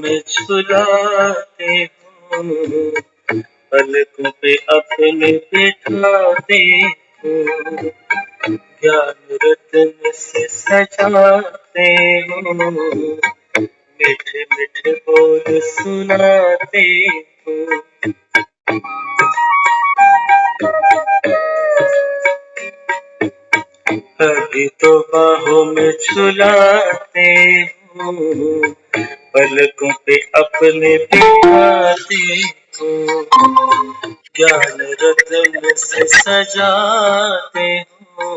में झुलाते हो, पलकों पे अपने बिठाते हो, ज्ञान रत्न से सजाते हो, मीठे मीठे बोल सुनाते हो। अभी तो बाहों में झुलाते हो, पलकों पे अपने बिठाते हो, ज्ञान रत्न से सजाते हो,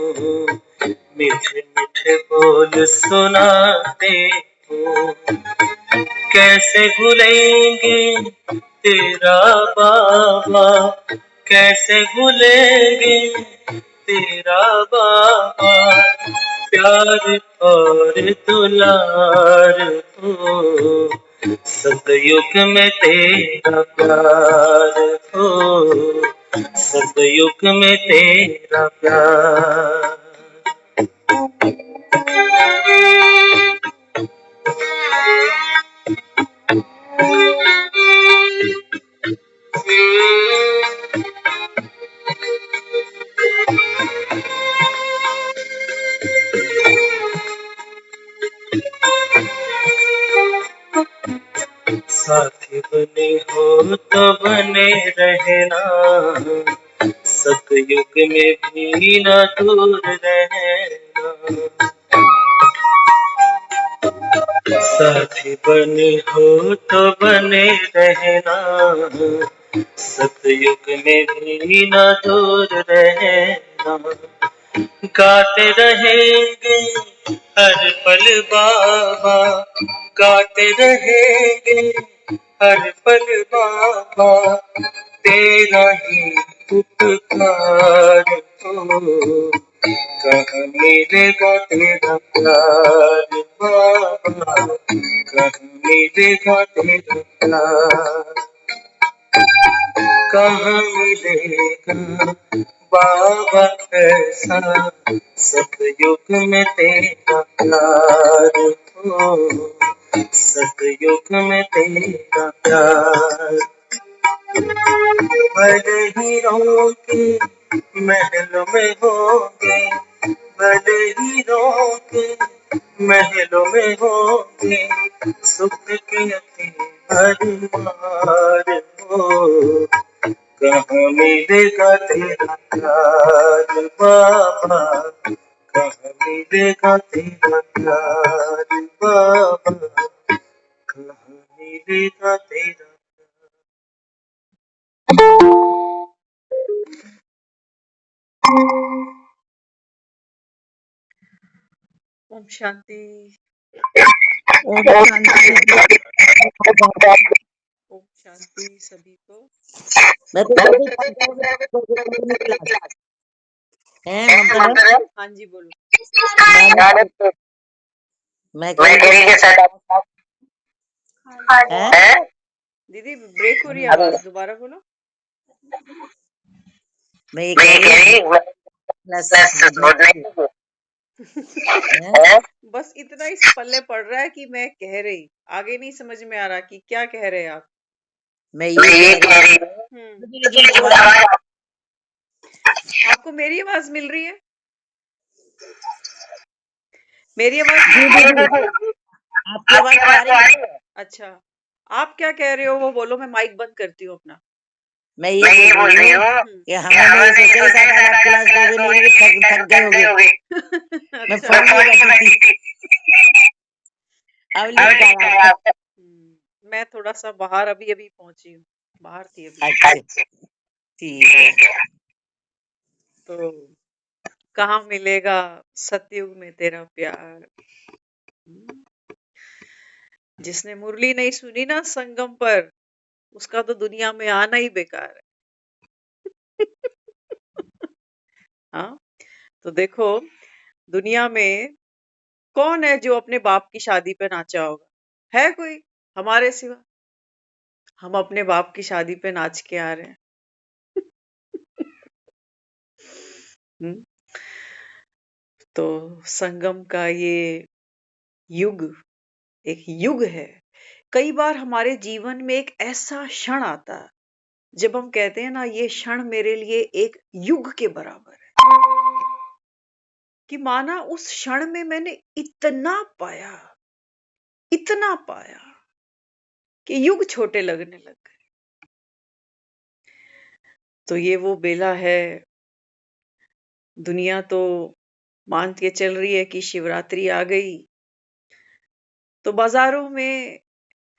मीठे मीठे बोल सुनाते हो। कैसे भूलेंगे तेरा बाबा, कैसे भूलेंगे तेरा बाबा, प्यार और दुलार हो, सतयुग में तेरा प्यार हो, सतयुग में तेरा प्यार। साथी बने हो तो बने रहना, सतयुग में भी न दूर रहना। साथी बने हो तो बने रहना, सतयुग में भी न दूर रहना। गाते रहेंगे हर पल बाबा, गाते रहेंगे हर पल बाबा, तेरा ही उपकार हो, कहाँ मिलेगा तेरा प्यार बाबा, कहाँ मिलेगा तेरा प्यार, कहाँ मिलेगा बाबा ऐसा, सतयुग में तेरा प्यार हो, सतयुग में तेरा प्यार। बड़े हीरों के महलों में होंगे, बड़े हीरों के महलों में होंगे, सुख के भरमार हो, कहाँ मिलेगा तेरा प्यार बाबा, कहाँ मिलेगा तेरा प्यार बाबा, कहाँ मिलेगा तेरा। ओम शांति। ओम शांति। ओम शांति सभी को। मैं तो ममता मैम, हाँ जी बोलो। मैं कह रही दीदी ब्रेक हो रही है आवाज, दोबारा बोलो। मैं ये कह रही बस इतना ही पल्ले पड़ रहा है कि मैं कह रही, आगे नहीं समझ में आ रहा कि क्या कह रहे हैं आप। मैं ये कह रही हूँ, लेकिन आपको मेरी आवाज मिल रही है? मेरी आवाज आपकी आवाज तो आ रही है। अच्छा, आप क्या कह रहे हो वो बोलो, मैं माइक बंद करती हूँ अपना। मैं ये बोल रही हूँ कि हमने सोचा ही शायद आज आप क्लास दोगे नहीं, थक गए होगे। मैं फोन में बैठी थी, अब लिफ्ट आया। मैं थोड़ा सा बाहर अभी अभी पहुंची हूँ, बाहर थी अभी। अच्छा ठीक है। तो कहाँ मिलेगा सतयुग में तेरा प्यार। जिसने मुरली नहीं सुनी ना संगम पर, उसका तो दुनिया में आना ही बेकार है। हाँ, तो देखो दुनिया में कौन है जो अपने बाप की शादी पे नाचा होगा? है कोई हमारे सिवा? हम अपने बाप की शादी पे नाच के आ रहे हैं। हम्म, तो संगम का ये युग एक युग है कई बार हमारे जीवन में एक ऐसा क्षण आता है जब हम कहते हैं ना, ये क्षण मेरे लिए एक युग के बराबर है, कि माना उस क्षण में मैंने इतना पाया कि युग छोटे लगने लग गए। तो ये वो बेला है, दुनिया तो मान के चल रही है कि शिवरात्रि आ गई, तो बाजारों में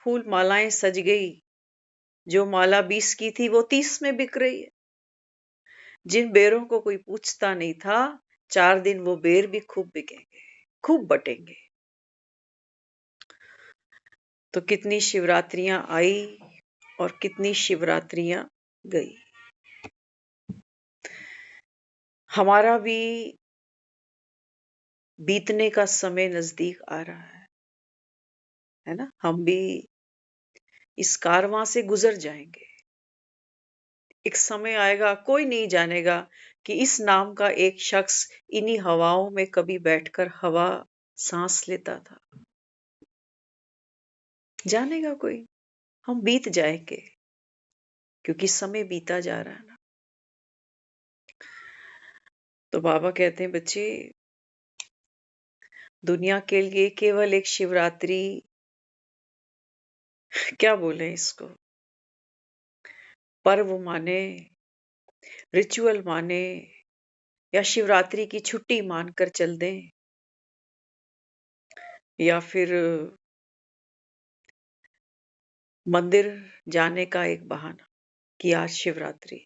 फूल मालाएं सज गई। जो माला 20 की थी वो 30 में बिक रही है। जिन बेरों को कोई पूछता नहीं था, 4 दिन वो बेर भी खूब बिकेंगे, खूब बटेंगे। तो कितनी शिवरात्रियां आई और कितनी शिवरात्रियां गई। हमारा भी बीतने का समय नजदीक आ रहा है ना। हम भी इस कारवां से गुजर जाएंगे। एक समय आएगा, कोई नहीं जानेगा कि इस नाम का एक शख्स इन्हीं हवाओं में कभी बैठकर हवा सांस लेता था। जानेगा कोई? हम बीत जाएंगे, क्योंकि समय बीता जा रहा है ना। तो बाबा कहते हैं, बच्चे, दुनिया के लिए केवल एक शिवरात्रि, क्या बोले इसको, पर्व माने, रिचुअल माने, या शिवरात्रि की छुट्टी मानकर चल दें, या फिर मंदिर जाने का एक बहाना कि आज शिवरात्रि।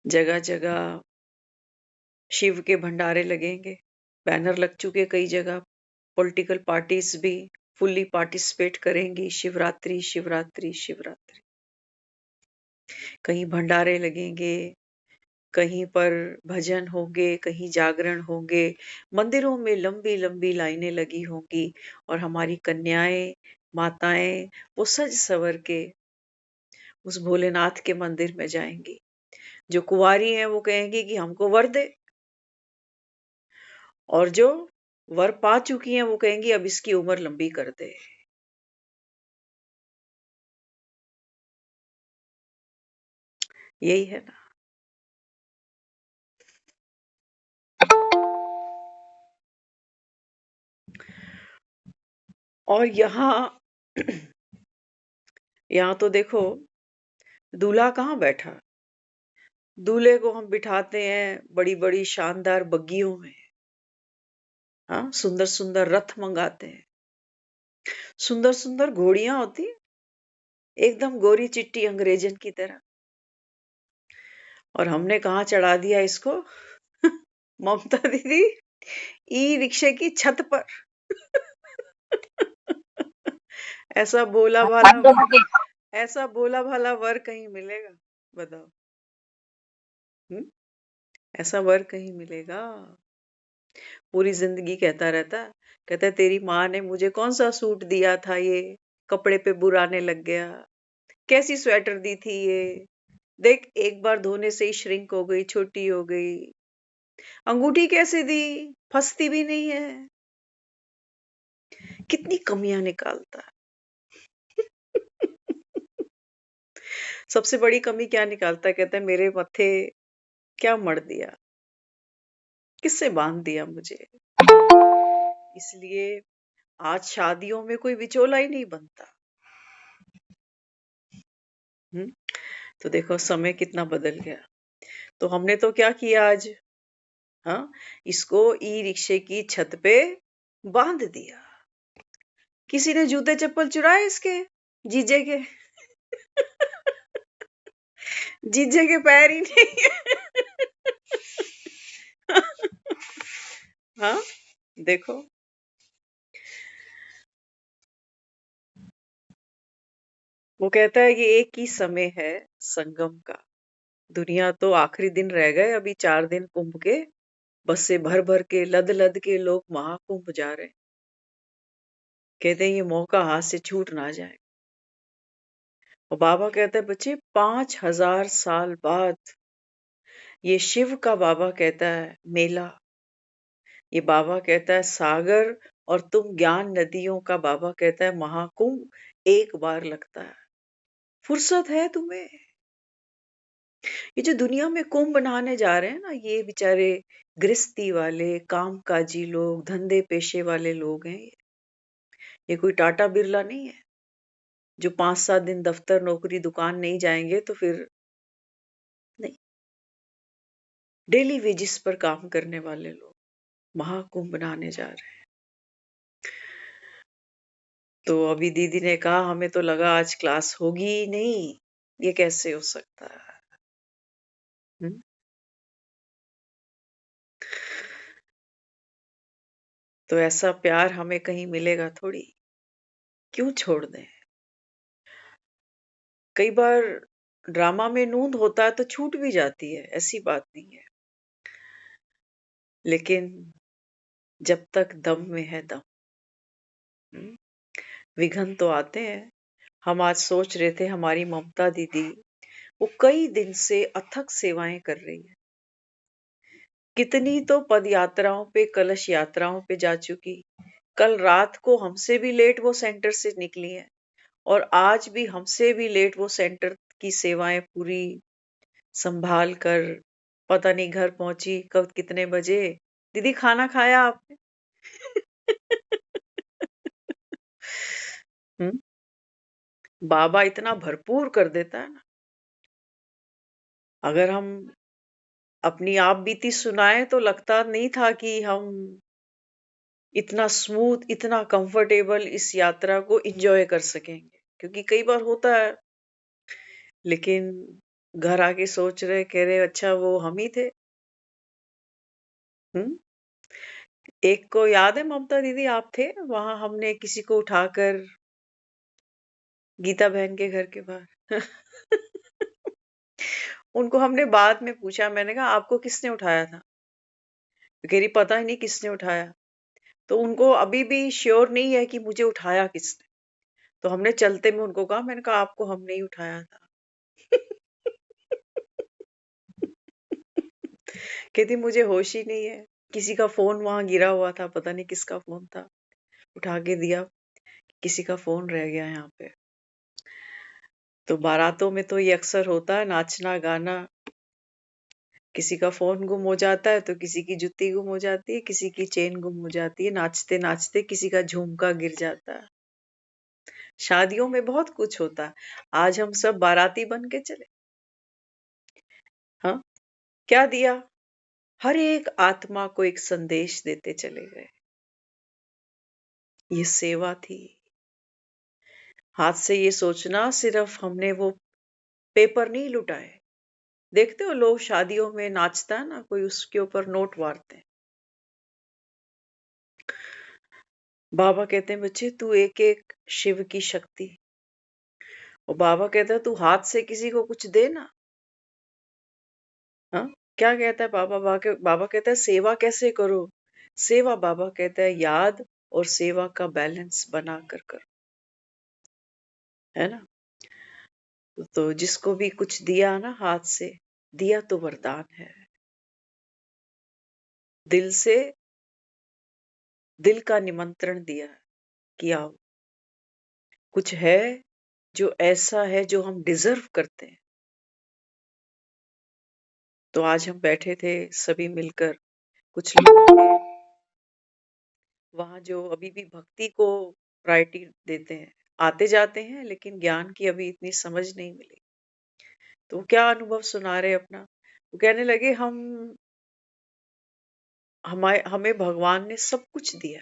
जगह जगह शिव के भंडारे लगेंगे, बैनर लग चुके कई जगह। पॉलिटिकल पार्टीज भी फुल्ली पार्टिसिपेट करेंगी, शिवरात्रि शिवरात्रि शिवरात्रि। कहीं भंडारे लगेंगे, कहीं पर भजन होंगे, कहीं जागरण होंगे, मंदिरों में लंबी लंबी लाइनें लगी होंगी, और हमारी कन्याएं, माताएं वो सज सवर के उस भोलेनाथ के मंदिर में जाएंगी। जो कुंवारी हैं वो कहेंगी कि हमको वर दे, और जो वर पा चुकी हैं वो कहेंगी अब इसकी उम्र लंबी कर दे। यही है ना। और यहाँ तो देखो, दूल्हा कहाँ बैठा, दूल्हे को हम बिठाते हैं बड़ी बड़ी शानदार बग्गियों में। हाँ, सुंदर सुंदर रथ मंगाते हैं, सुंदर सुंदर घोड़ियां होती, एकदम गोरी चिट्टी अंग्रेजन की तरह। और हमने कहाँ चढ़ा दिया इसको ममता दीदी, ई रिक्शे की छत पर। ऐसा भोला भाला ऐसा भोला भाला वर कहीं मिलेगा? बताओ। ऐसा वर कहीं मिलेगा? पूरी जिंदगी कहता रहता, कहता तेरी माँ ने मुझे कौन सा सूट दिया था, ये कपड़े पे बुराने लग गया, कैसी स्वेटर दी थी ये, देख एक बार धोने से ही श्रिंक हो गई, छोटी हो गई, अंगूठी कैसे दी, फंसती भी नहीं है। कितनी कमियां निकालता है। सबसे बड़ी कमी क्या निकालता है? कहता है मेरे मत्थे क्या मर दिया, किससे बांध दिया मुझे। इसलिए आज शादियों में कोई विचोला ही नहीं बनता। तो देखो समय कितना बदल गया। तो हमने तो क्या किया आज, हाँ, इसको ई रिक्शे की छत पे बांध दिया। किसी ने जूते चप्पल चुराए इसके, जीजे के जीजे के पैर ही नहीं है। हाँ, देखो वो कहता है ये एक ही समय है संगम का। दुनिया तो आखिरी दिन रह गए, अभी 4 दिन कुंभ के, बस से भर भर के लद लद के लोग महाकुंभ जा रहे हैं। कहते हैं ये मौका हाथ से छूट ना जाए। और बाबा कहता है बच्चे 5000 साल बाद ये शिव का बाबा कहता है मेला, ये बाबा कहता है सागर और तुम ज्ञान नदियों का, बाबा कहता है, महाकुंभ एक बार लगता है। फुर्सत है तुम्हें? ये जो दुनिया में कुंभ बनाने जा रहे हैं ना, ये बेचारे गृहस्थी वाले, कामकाजी लोग, धंधे पेशे वाले लोग हैं। ये कोई टाटा बिरला नहीं है जो 5-7 दिन दफ्तर, नौकरी, दुकान नहीं जाएंगे तो फिर नहीं। डेली वेजिस पर काम करने वाले लोग महाकुंभ बनाने जा रहे हैं। तो अभी दीदी ने कहा, हमें तो लगा आज क्लास होगी ही नहीं, ये कैसे हो सकता है? हम्म? तो ऐसा प्यार हमें कहीं मिलेगा थोड़ी, क्यों छोड़ दें? कई बार ड्रामा में नूंद होता है तो छूट भी जाती है, ऐसी बात नहीं है, लेकिन जब तक दम में है दम, हम्म, विघ्न तो आते हैं। हम आज सोच रहे थे, हमारी ममता दीदी वो कई दिन से अथक सेवाएं कर रही है, कितनी तो पद यात्राओं पे, कलश यात्राओं पे जा चुकी। कल रात को हमसे भी लेट वो सेंटर से निकली है, और आज भी हमसे भी लेट वो सेंटर की सेवाएं पूरी संभाल कर पता नहीं घर पहुंची कब, कितने बजे। दीदी खाना खाया आपने? हम्म? बाबा इतना भरपूर कर देता है ना। अगर हम अपनी आप बीती सुनाए तो लगता नहीं था कि हम इतना स्मूथ, इतना कंफर्टेबल इस यात्रा को एंजॉय कर सकेंगे, क्योंकि कई बार होता है। लेकिन घर आके सोच रहे, कह रहे अच्छा वो हम ही थे। हम्म? एक को याद है ममता दीदी, आप थे वहां, हमने किसी को उठाकर गीता बहन के घर के बाहर उनको हमने बाद में पूछा, मैंने कहा आपको किसने उठाया था? तो कह रही पता ही नहीं किसने उठाया। तो उनको अभी भी श्योर नहीं है कि मुझे उठाया किसने। तो हमने चलते में उनको कहा, मैंने कहा आपको हमने ही उठाया था। कहती मुझे होश ही नहीं है, किसी का फोन वहां गिरा हुआ था, पता नहीं किसका फोन था, उठा के दिया, किसी का फोन रह गया यहाँ पे। तो बारातों में तो ये अक्सर होता है, नाचना गाना, किसी का फोन गुम हो जाता है तो किसी की जुत्ती गुम हो जाती है, किसी की चेन गुम हो जाती है, नाचते नाचते किसी का झुमका गिर जाता है। शादियों में बहुत कुछ होता है। आज हम सब बाराती बन के चले। हाँ, क्या दिया? हर एक आत्मा को एक संदेश देते चले गए। ये सेवा थी। हाथ से ये सोचना, सिर्फ हमने वो पेपर नहीं लुटाए। देखते हो लोग शादियों में नाचता है ना, कोई उसके ऊपर नोट मारते हैं। बाबा कहते हैं बच्चे तू एक एक शिव की शक्ति। और बाबा कहता है तू हाथ से किसी को कुछ दे ना। हाँ, क्या कहता है बाबा? बाबा कहता है सेवा कैसे करो? सेवा, बाबा कहता है, याद और सेवा का बैलेंस बना कर करो, है ना? तो जिसको भी कुछ दिया ना हाथ से, दिया तो वरदान है। दिल से, दिल का निमंत्रण दिया कि आओ। कुछ है जो ऐसा है जो हम डिजर्व करते हैं। तो आज हम बैठे थे सभी मिलकर, कुछ लोग थे वहां जो अभी भी भक्ति को प्रायोरिटी देते हैं, आते जाते हैं, लेकिन ज्ञान की अभी इतनी समझ नहीं मिली। तो वो क्या अनुभव सुना रहे अपना, वो कहने लगे हमें भगवान ने सब कुछ दिया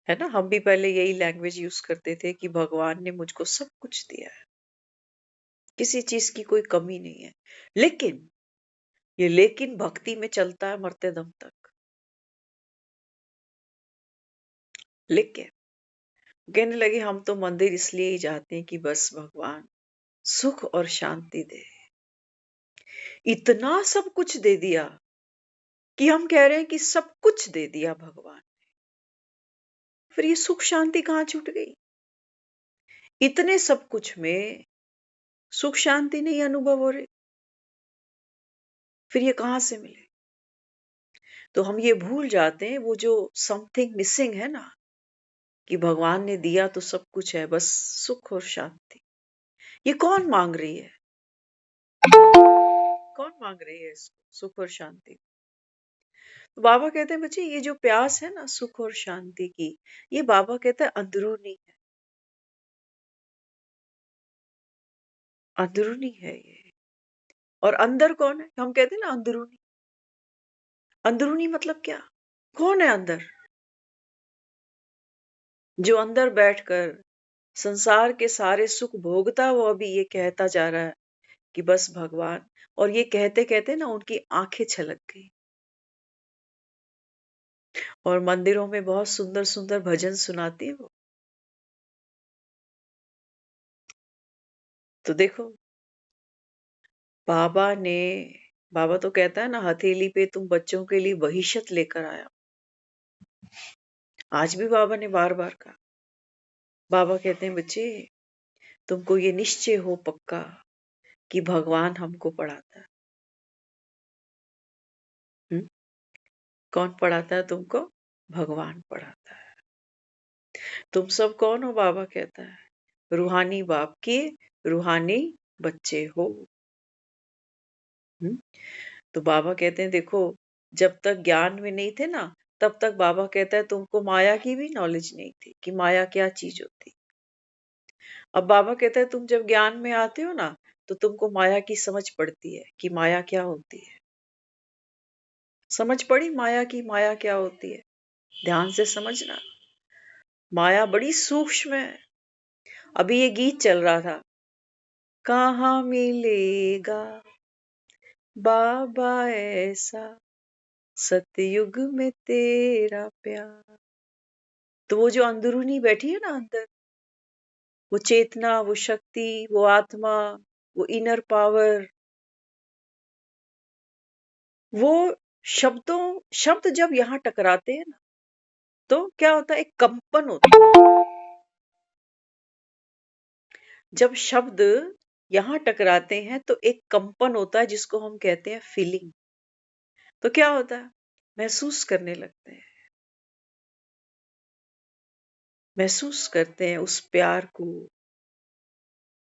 है ना। हम भी पहले यही लैंग्वेज यूज करते थे कि भगवान ने मुझको सब कुछ दिया है, किसी चीज की कोई कमी नहीं है। लेकिन ये लेकिन भक्ति में चलता है मरते दम तक। लेकिन कहने लगे हम तो मंदिर इसलिए ही जाते हैं कि बस भगवान सुख और शांति दे। इतना सब कुछ दे दिया कि हम कह रहे हैं कि सब कुछ दे दिया भगवान, फिर ये सुख शांति कहाँ छूट गई? इतने सब कुछ में सुख शांति नहीं अनुभव हो रही, फिर ये कहां से मिले? तो हम ये भूल जाते हैं वो जो समथिंग मिसिंग है ना, कि भगवान ने दिया तो सब कुछ है, बस सुख और शांति। ये कौन मांग रही है? कौन मांग रही है इसको, सुख और शांति? तो बाबा कहते हैं बच्चे ये जो प्यास है ना सुख और शांति की, ये बाबा कहता है अंदरूनी है, अंदरूनी है ये। और अंदर कौन है? हम कहते हैं ना अंदरूनी। अंदरूनी मतलब क्या? कौन है अंदर? जो अंदर बैठकर संसार के सारे सुख भोगता वो अभी ये कहता जा रहा है कि बस भगवान, और ये कहते कहते ना उनकी आंखें छलक गई। और मंदिरों में बहुत सुंदर सुंदर भजन सुनाती है वो। तो देखो बाबा तो कहता है ना हथेली पे तुम बच्चों के लिए वहीशत लेकर आया। आज भी बाबा ने बार बार कहा। बाबा कहते हैं बच्चे तुमको ये निश्चय हो पक्का कि भगवान हमको पढ़ाता है। हुँ? कौन पढ़ाता है तुमको? भगवान पढ़ाता है। तुम सब कौन हो? बाबा कहता है रूहानी बाप के रूहानी बच्चे हो। हुँ? तो बाबा कहते हैं देखो जब तक ज्ञान में नहीं थे ना, तब तक बाबा कहता है तुमको माया की भी नॉलेज नहीं थी कि माया क्या चीज होती। अब बाबा कहता है तुम जब ज्ञान में आते हो ना, तो तुमको माया की समझ पड़ती है कि माया क्या होती है। समझ पड़ी माया की, माया क्या होती है? ध्यान से समझना। माया बड़ी सूक्ष्म है। अभी ये गीत चल रहा था, कहाँ मिलेगा बाबा ऐसा सतयुग में तेरा प्यार। तो वो जो अंदरूनी बैठी है ना अंदर, वो चेतना, वो शक्ति, वो आत्मा, वो इनर पावर, वो शब्द जब यहाँ टकराते हैं ना, तो क्या होता है? एक कंपन होता है। जब शब्द यहाँ टकराते हैं तो एक कंपन होता है जिसको हम कहते हैं फीलिंग। तो क्या होता है? महसूस करने लगते हैं, महसूस करते हैं उस प्यार को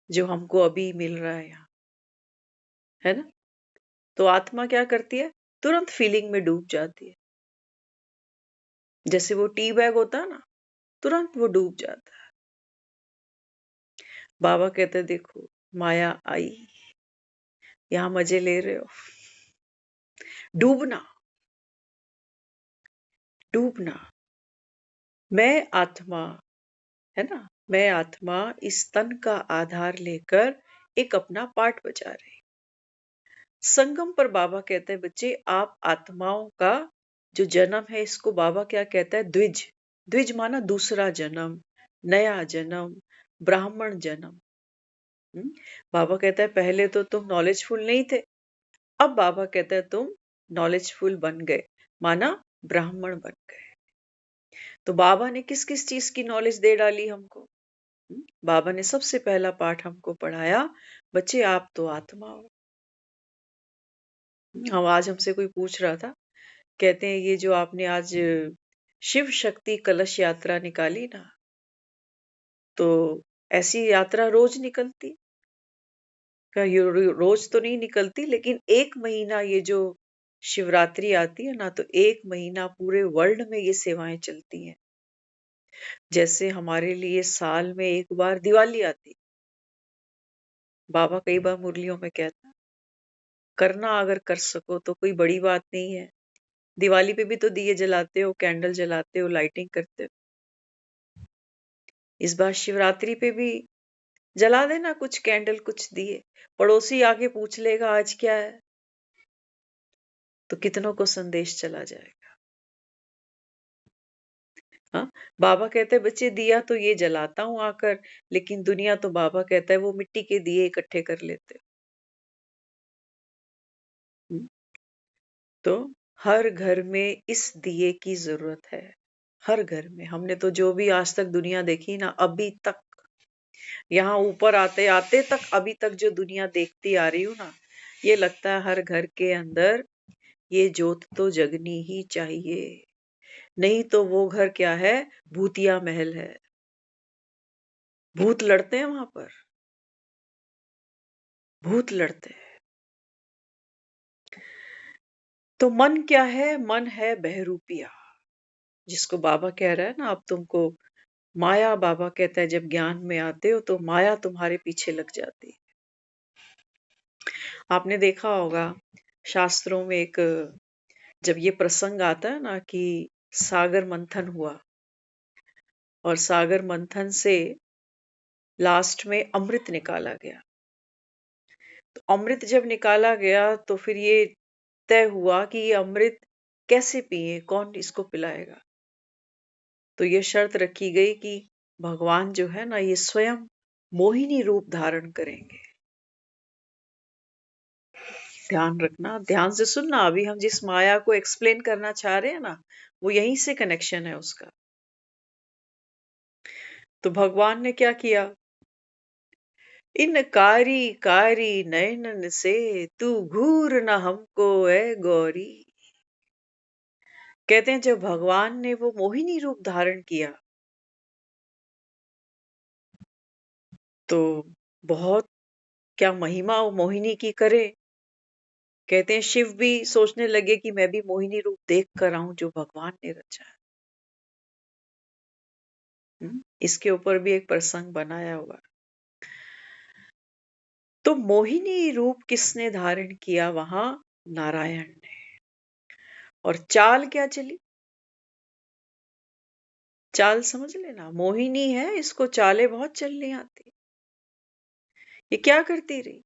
जो हमको अभी मिल रहा है यहाँ, है ना? तो आत्मा क्या करती है? तुरंत फीलिंग में डूब जाती है। जैसे वो टी बैग होता है ना, तुरंत वो डूब जाता है। बाबा कहते हैं देखो माया आई, यहाँ मजे ले रहे हो, डूबना, डूबना। मैं आत्मा, है ना, मैं आत्मा इस तन का आधार लेकर एक अपना पार्ट बजा रही। संगम पर बाबा कहते हैं बच्चे आप आत्माओं का जो जन्म है इसको बाबा क्या कहता है? द्विज। द्विज माना दूसरा जन्म, नया जन्म, ब्राह्मण जन्म। बाबा कहता है पहले तो तुम नॉलेजफुल नहीं थे, अब बाबा कहता है तुम नॉलेजफुल बन गए, माना ब्राह्मण बन गए। तो बाबा ने किस किस चीज की नॉलेज दे डाली हमको? बाबा ने सबसे पहला पाठ हमको पढ़ाया बच्चे आप तो आत्मा हो। हम आज हमसे कोई पूछ रहा था, कहते हैं ये जो आपने आज शिव शक्ति कलश यात्रा निकाली ना, तो ऐसी यात्रा रोज निकलती? रोज तो नहीं निकलती, लेकिन एक महीना ये जो शिवरात्रि आती है ना, तो एक महीना पूरे वर्ल्ड में ये सेवाएं चलती हैं। जैसे हमारे लिए साल में एक बार दिवाली आती, बाबा कई बार मुरलियों में कहता करना अगर कर सको तो कोई बड़ी बात नहीं है। दिवाली पे भी तो दिए जलाते हो, कैंडल जलाते हो, लाइटिंग करते हो। इस बार शिवरात्रि पे भी जला देना कुछ कैंडल, कुछ दिए। पड़ोसी आके पूछ लेगा आज क्या है, तो कितनों को संदेश चला जाएगा। हाँ, बाबा कहते हैं बच्चे दिया तो ये जलाता हूं आकर, लेकिन दुनिया तो बाबा कहता है वो मिट्टी के दिए इकट्ठे कर लेते हो। तो हर घर में इस दिए की जरूरत है, हर घर में। हमने तो जो भी आज तक दुनिया देखी ना, अभी तक यहाँ ऊपर आते आते तक अभी तक जो दुनिया देखती आ रही हूँ ना, ये लगता है हर घर के अंदर ये ज्योत तो जगनी ही चाहिए, नहीं तो वो घर क्या है, भूतिया महल है। भूत लड़ते हैं वहां पर, भूत लड़ते हैं। तो मन क्या है, मन है बहरूपिया, जिसको बाबा कह रहा है ना, अब तुमको माया, बाबा कहता है जब ज्ञान में आते हो तो माया तुम्हारे पीछे लग जाती है। आपने देखा होगा शास्त्रों में एक, जब ये प्रसंग आता है ना कि सागर मंथन हुआ और सागर मंथन से लास्ट में अमृत निकाला गया, तो अमृत जब निकाला गया तो फिर ये तय हुआ कि ये अमृत कैसे पिए, कौन इसको पिलाएगा। तो ये शर्त रखी गई कि भगवान जो है ना, ये स्वयं मोहिनी रूप धारण करेंगे। ध्यान रखना, ध्यान से सुनना, अभी हम जिस माया को एक्सप्लेन करना चाह रहे हैं ना, वो यहीं से कनेक्शन है उसका। तो भगवान ने क्या किया, इन कारी कारी नयनन से तू घूर न हमको ए गौरी। कहते हैं जब भगवान ने वो मोहिनी रूप धारण किया तो बहुत क्या महिमा वो मोहिनी की करे। कहते हैं शिव भी सोचने लगे कि मैं भी मोहिनी रूप देख कर आऊं जो भगवान ने रचा है। इसके ऊपर भी एक प्रसंग बनाया हुआ। तो मोहिनी रूप किसने धारण किया वहां, नारायण ने। और चाल क्या चली, चाल समझ लेना, मोहिनी है, इसको चालें बहुत चलनी आती। ये क्या करती रही,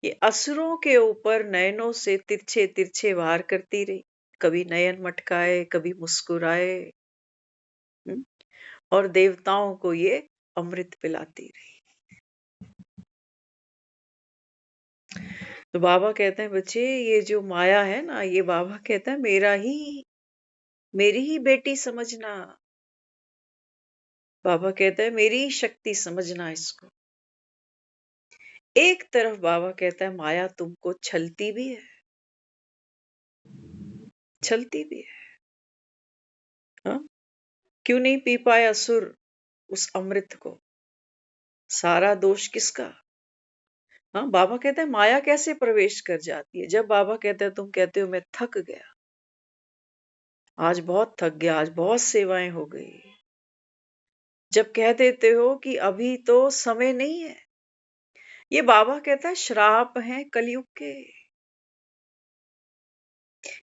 ये असुरों के ऊपर नयनों से तिरछे तिरछे वार करती रही, कभी नयन मटकाए, कभी मुस्कुराए, और देवताओं को ये अमृत पिलाती रही। तो बाबा कहते हैं बच्चे ये जो माया है ना, ये बाबा कहता है मेरी ही बेटी समझना। बाबा कहता है मेरी ही शक्ति समझना इसको। एक तरफ बाबा कहता है माया तुमको छलती भी है, छलती भी है। हा? क्यों नहीं पी पाए असुर उस अमृत को, सारा दोष किसका। हाँ, बाबा कहते हैं माया कैसे प्रवेश कर जाती है। जब बाबा कहते हैं, तुम कहते हो मैं थक गया, आज बहुत थक गया, आज बहुत सेवाएं हो गई, जब कह देते हो कि अभी तो समय नहीं है, ये बाबा कहता है श्राप हैं कलयुग के,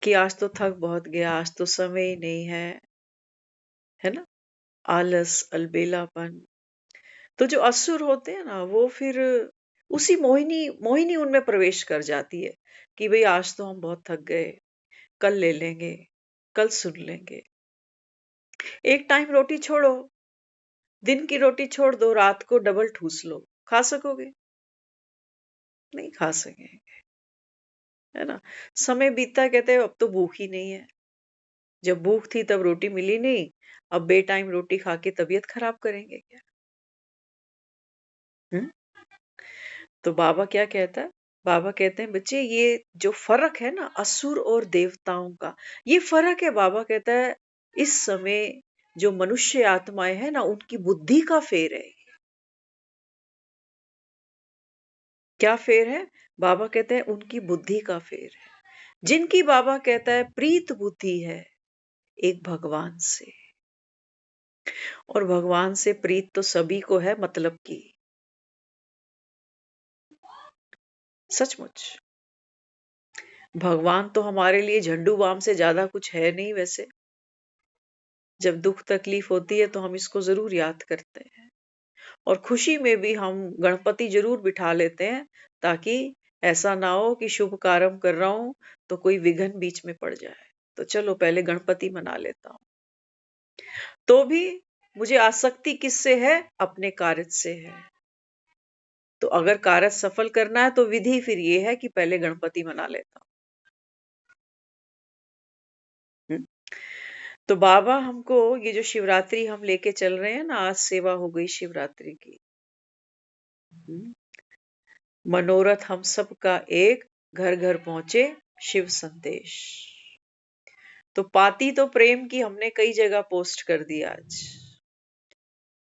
कि आज तो थक बहुत गया, आज तो समय ही नहीं है ना, आलस, अलबेलापन। तो जो असुर होते हैं ना, वो फिर उसी मोहिनी मोहिनी उनमें प्रवेश कर जाती है कि भाई आज तो हम बहुत थक गए, कल ले लेंगे, कल सुन लेंगे। एक टाइम रोटी छोड़ो, दिन की रोटी छोड़ दो, रात को डबल ठूस लो, खा सकोगे, नहीं खा सकेंगे, है ना। समय बीतता, कहते हैं अब तो भूख ही नहीं है, जब भूख थी तब रोटी मिली नहीं, अब बे टाइम रोटी खा के तबीयत खराब करेंगे क्या। हम्म? तो बाबा क्या कहता है, बाबा कहते हैं बच्चे ये जो फर्क है ना असुर और देवताओं का, ये फर्क है। बाबा कहता है इस समय जो मनुष्य आत्माएं हैं ना, उनकी बुद्धि का फेर है। क्या फेर है, बाबा कहते हैं उनकी बुद्धि का फेर है। जिनकी बाबा कहता है प्रीत बुद्धि है एक भगवान से, और भगवान से प्रीत तो सभी को है, मतलब की सचमुच भगवान तो हमारे लिए झंडू बाम से ज्यादा कुछ है नहीं। वैसे जब दुख तकलीफ होती है तो हम इसको जरूर याद करते हैं, और खुशी में भी हम गणपति जरूर बिठा लेते हैं, ताकि ऐसा ना हो कि शुभ कार्य कर रहा हूं तो कोई विघ्न बीच में पड़ जाए, तो चलो पहले गणपति मना लेता हूं। तो भी मुझे आसक्ति किससे है, अपने कार्य से है। तो अगर कार्य सफल करना है तो विधि फिर ये है कि पहले गणपति मना लेता हूं। तो बाबा हमको ये जो शिवरात्रि हम लेके चल रहे हैं ना, आज सेवा हो गई शिवरात्रि की। मनोरथ हम सब का एक, घर घर पहुंचे शिव संदेश। तो पाती तो प्रेम की हमने कई जगह पोस्ट कर दी आज।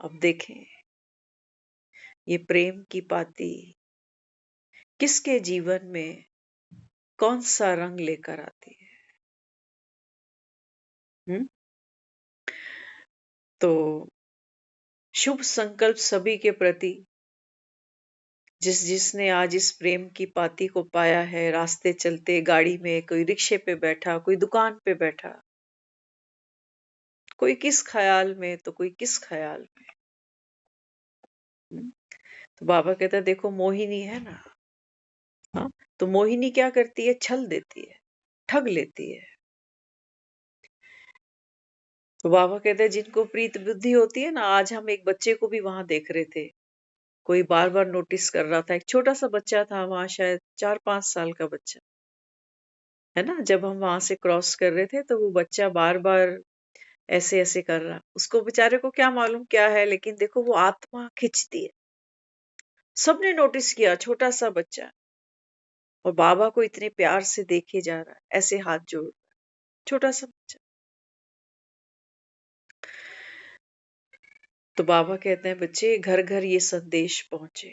अब देखें ये प्रेम की पाती किसके जीवन में कौन सा रंग लेकर आती है। तो शुभ संकल्प सभी के प्रति, जिसने आज इस प्रेम की पाती को पाया है, रास्ते चलते, गाड़ी में, कोई रिक्शे पे बैठा, कोई दुकान पे बैठा, कोई किस ख्याल में तो कोई किस ख्याल में। तो बाबा कहता है देखो मोहिनी है ना, हाँ, तो मोहिनी क्या करती है, छल देती है, ठग लेती है। तो बाबा कहते हैं जिनको प्रीत बुद्धि होती है ना, आज हम एक बच्चे को भी वहां देख रहे थे, कोई बार बार नोटिस कर रहा था, एक छोटा सा बच्चा था वहां, शायद 4-5 साल का बच्चा है ना। जब हम वहां से क्रॉस कर रहे थे तो वो बच्चा बार बार ऐसे ऐसे कर रहा, उसको बेचारे को क्या मालूम क्या है, लेकिन देखो वो आत्मा खिंचती है। सबने नोटिस किया, छोटा सा बच्चा, और बाबा को इतने प्यार से देखे जा रहा है, ऐसे हाथ जोड़ रहा है, छोटा सा बच्चा। तो बाबा कहते हैं बच्चे घर घर ये संदेश पहुंचे,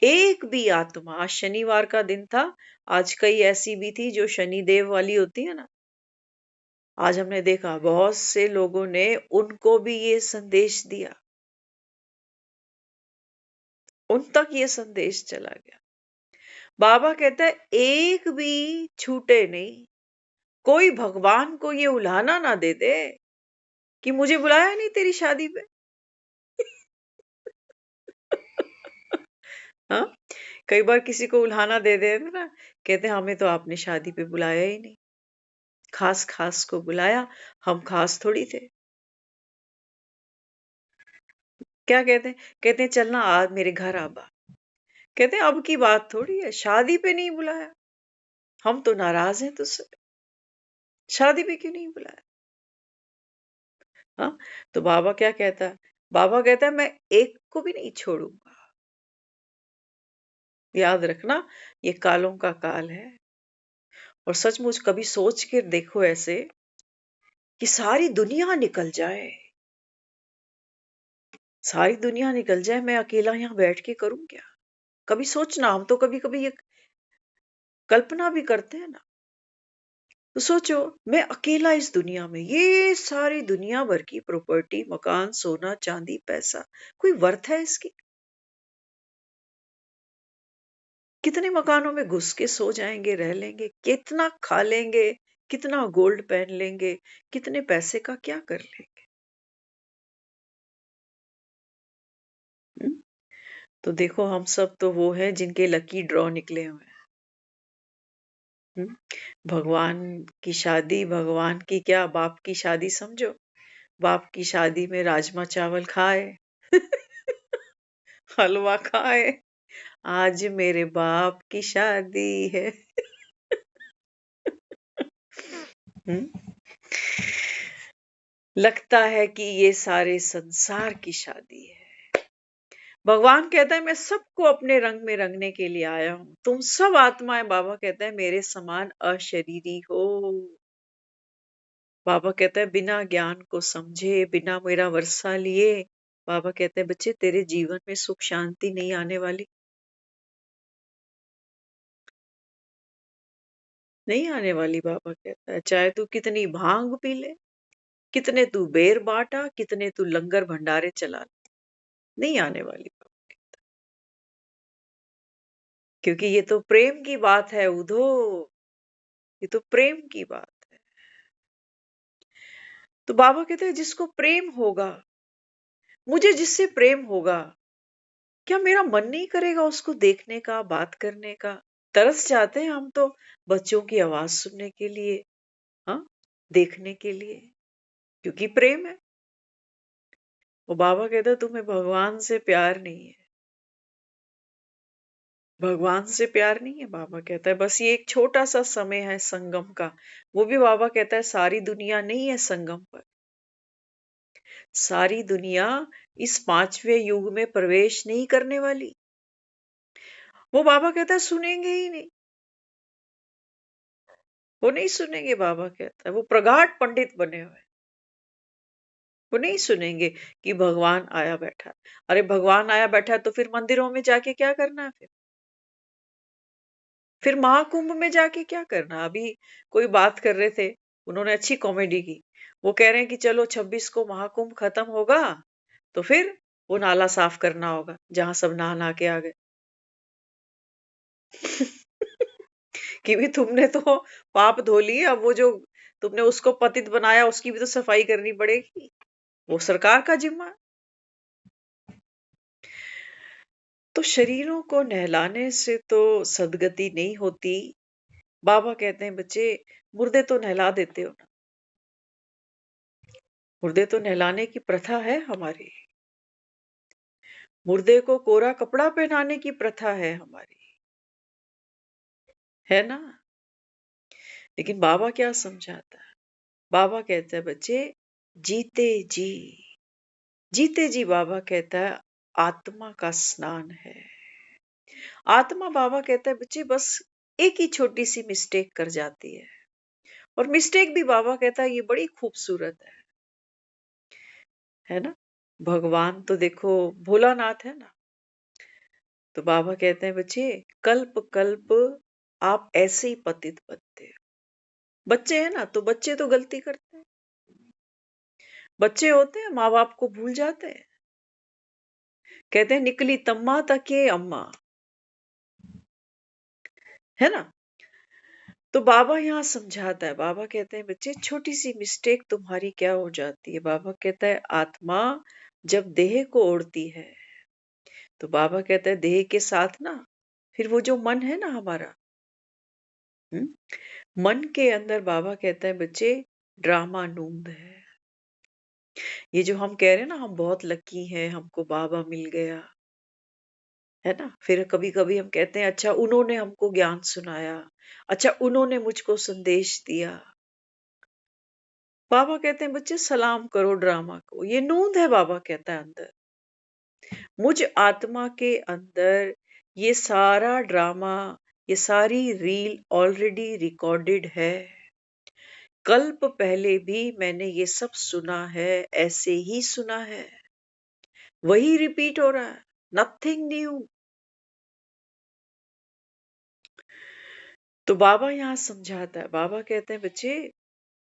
एक भी आत्मा, आज शनिवार का दिन था, आज कई ऐसी भी थी जो शनिदेव वाली होती है ना, आज हमने देखा बहुत से लोगों ने उनको भी ये संदेश दिया, उन तक ये संदेश चला गया। बाबा कहता है एक भी छूटे नहीं, कोई भगवान को ये उल्हाना ना दे दे कि मुझे बुलाया नहीं तेरी शादी पे। हाँ, कई बार किसी को उल्हाना दे देते ना, कहते हमें तो आपने शादी पे बुलाया ही नहीं, खास खास को बुलाया, हम खास थोड़ी थे। क्या कहते हैं, कहते हैं चलना आज मेरे घर आबा, कहते हैं अब की बात थोड़ी है, शादी पे नहीं बुलाया, हम तो नाराज हैं तुझसे, शादी पे क्यों नहीं बुलाया। हाँ, तो बाबा क्या कहता है, बाबा कहता है मैं एक को भी नहीं छोड़ूंगा। याद रखना ये कालों का काल है, और सचमुच कभी सोच के देखो ऐसे कि सारी दुनिया निकल जाए, सारी दुनिया निकल जाए, मैं अकेला यहाँ बैठ के करूं क्या। कभी सोचना, हम तो कभी कभी ये कल्पना भी करते हैं ना, तो सोचो मैं अकेला इस दुनिया में, ये सारी दुनिया भर की प्रॉपर्टी, मकान, सोना चांदी, पैसा, कोई वर्थ है इसकी। कितने मकानों में घुस के सो जाएंगे, रह लेंगे, कितना खा लेंगे, कितना गोल्ड पहन लेंगे, कितने पैसे का क्या कर लेंगे। हम्म? तो देखो हम सब तो वो हैं जिनके लकी ड्रॉ निकले हुए हैं। भगवान की शादी, भगवान की क्या, बाप की शादी समझो, बाप की शादी में राजमा चावल खाए हलवा खाए, आज मेरे बाप की शादी है। लगता है कि ये सारे संसार की शादी है। भगवान कहता है मैं सबको अपने रंग में रंगने के लिए आया हूं, तुम सब आत्माएं, बाबा कहता है मेरे समान अशरीरी हो। बाबा कहता है बिना ज्ञान को समझे, बिना मेरा वर्षा लिए, बाबा कहते हैं बच्चे तेरे जीवन में सुख शांति नहीं आने वाली, नहीं आने वाली। बाबा कहता है चाहे तू कितनी भांग पी ले, कितने तू बेर बांटा, कितने तू लंगर भंडारे चला ले, नहीं आने वाली बाबा कहता है। क्योंकि ये तो प्रेम की बात है उधो, ये तो प्रेम की बात है। तो बाबा कहते हैं जिसको प्रेम होगा, मुझे जिससे प्रेम होगा, क्या मेरा मन नहीं करेगा उसको देखने का, बात करने का। तरस जाते हैं हम तो बच्चों की आवाज सुनने के लिए, हाँ, देखने के लिए, क्योंकि प्रेम है। वो बाबा कहता है तुम्हें भगवान से प्यार नहीं है, भगवान से प्यार नहीं है। बाबा कहता है बस ये एक छोटा सा समय है संगम का, वो भी बाबा कहता है सारी दुनिया नहीं है संगम पर, सारी दुनिया इस 5वें युग में प्रवेश नहीं करने वाली। वो बाबा कहता है सुनेंगे ही नहीं, वो नहीं सुनेंगे, बाबा कहता है। वो प्रगाढ़ पंडित बने हुए हैं, वो नहीं सुनेंगे कि भगवान आया बैठा है। अरे भगवान आया बैठा है तो फिर मंदिरों में जाके क्या करना है? फिर महाकुंभ में जाके क्या करना? अभी कोई बात कर रहे थे, उन्होंने अच्छी कॉमेडी की। वो कह रहे हैं कि चलो 26 को महाकुंभ खत्म होगा तो फिर वो नाला साफ करना होगा जहां सब नहा नहा के आ गए। कि भी तुमने तो पाप धो लिए, अब वो जो तुमने उसको पतित बनाया उसकी भी तो सफाई करनी पड़ेगी, वो सरकार का जिम्मा है। तो शरीरों को नहलाने से तो सदगति नहीं होती। बाबा कहते हैं बच्चे मुर्दे तो नहला देते हो ना, मुर्दे तो नहलाने की प्रथा है हमारी, मुर्दे को कोरा कपड़ा पहनाने की प्रथा है हमारी, है ना? लेकिन बाबा क्या समझाता है? बाबा कहता है बच्चे जीते जी, जीते जी बाबा कहता है आत्मा का स्नान है। आत्मा बाबा कहता है बच्चे बस एक ही छोटी सी मिस्टेक कर जाती है, और मिस्टेक भी बाबा कहता है ये बड़ी खूबसूरत है ना? भगवान तो देखो भोलानाथ है ना, तो बाबा कहते हैं बच्चे कल्प कल्प आप ऐसे ही पतित बनते हो। बच्चे हैं ना, तो बच्चे तो गलती करते हैं, बच्चे होते हैं माँ बाप को भूल जाते हैं। कहते हैं निकली तम्मा तके अम्मा, है ना? तो बाबा यहाँ समझाता है, बाबा कहते हैं बच्चे छोटी सी मिस्टेक तुम्हारी क्या हो जाती है? बाबा कहता है आत्मा जब देह को ओढ़ती है तो बाबा कहता है देह के साथ ना फिर वो जो मन है ना हमारा, मन के अंदर बाबा कहता है बच्चे ड्रामा नूंद है। ये जो हम कह रहे हैं ना हम बहुत लकी हैं, हमको बाबा मिल गया, है ना? फिर कभी कभी हम कहते हैं अच्छा उन्होंने हमको ज्ञान सुनाया, अच्छा उन्होंने मुझको संदेश दिया। बाबा कहते हैं बच्चे सलाम करो ड्रामा को, ये नूंद है। बाबा कहता है अंदर, मुझ आत्मा के अंदर ये सारा ड्रामा, ये सारी रील ऑलरेडी रिकॉर्डेड है। कल्प पहले भी मैंने ये सब सुना है, ऐसे ही सुना है, वही रिपीट हो रहा है, नथिंग न्यू। तो बाबा यहाँ समझाता है, बाबा कहते हैं बच्चे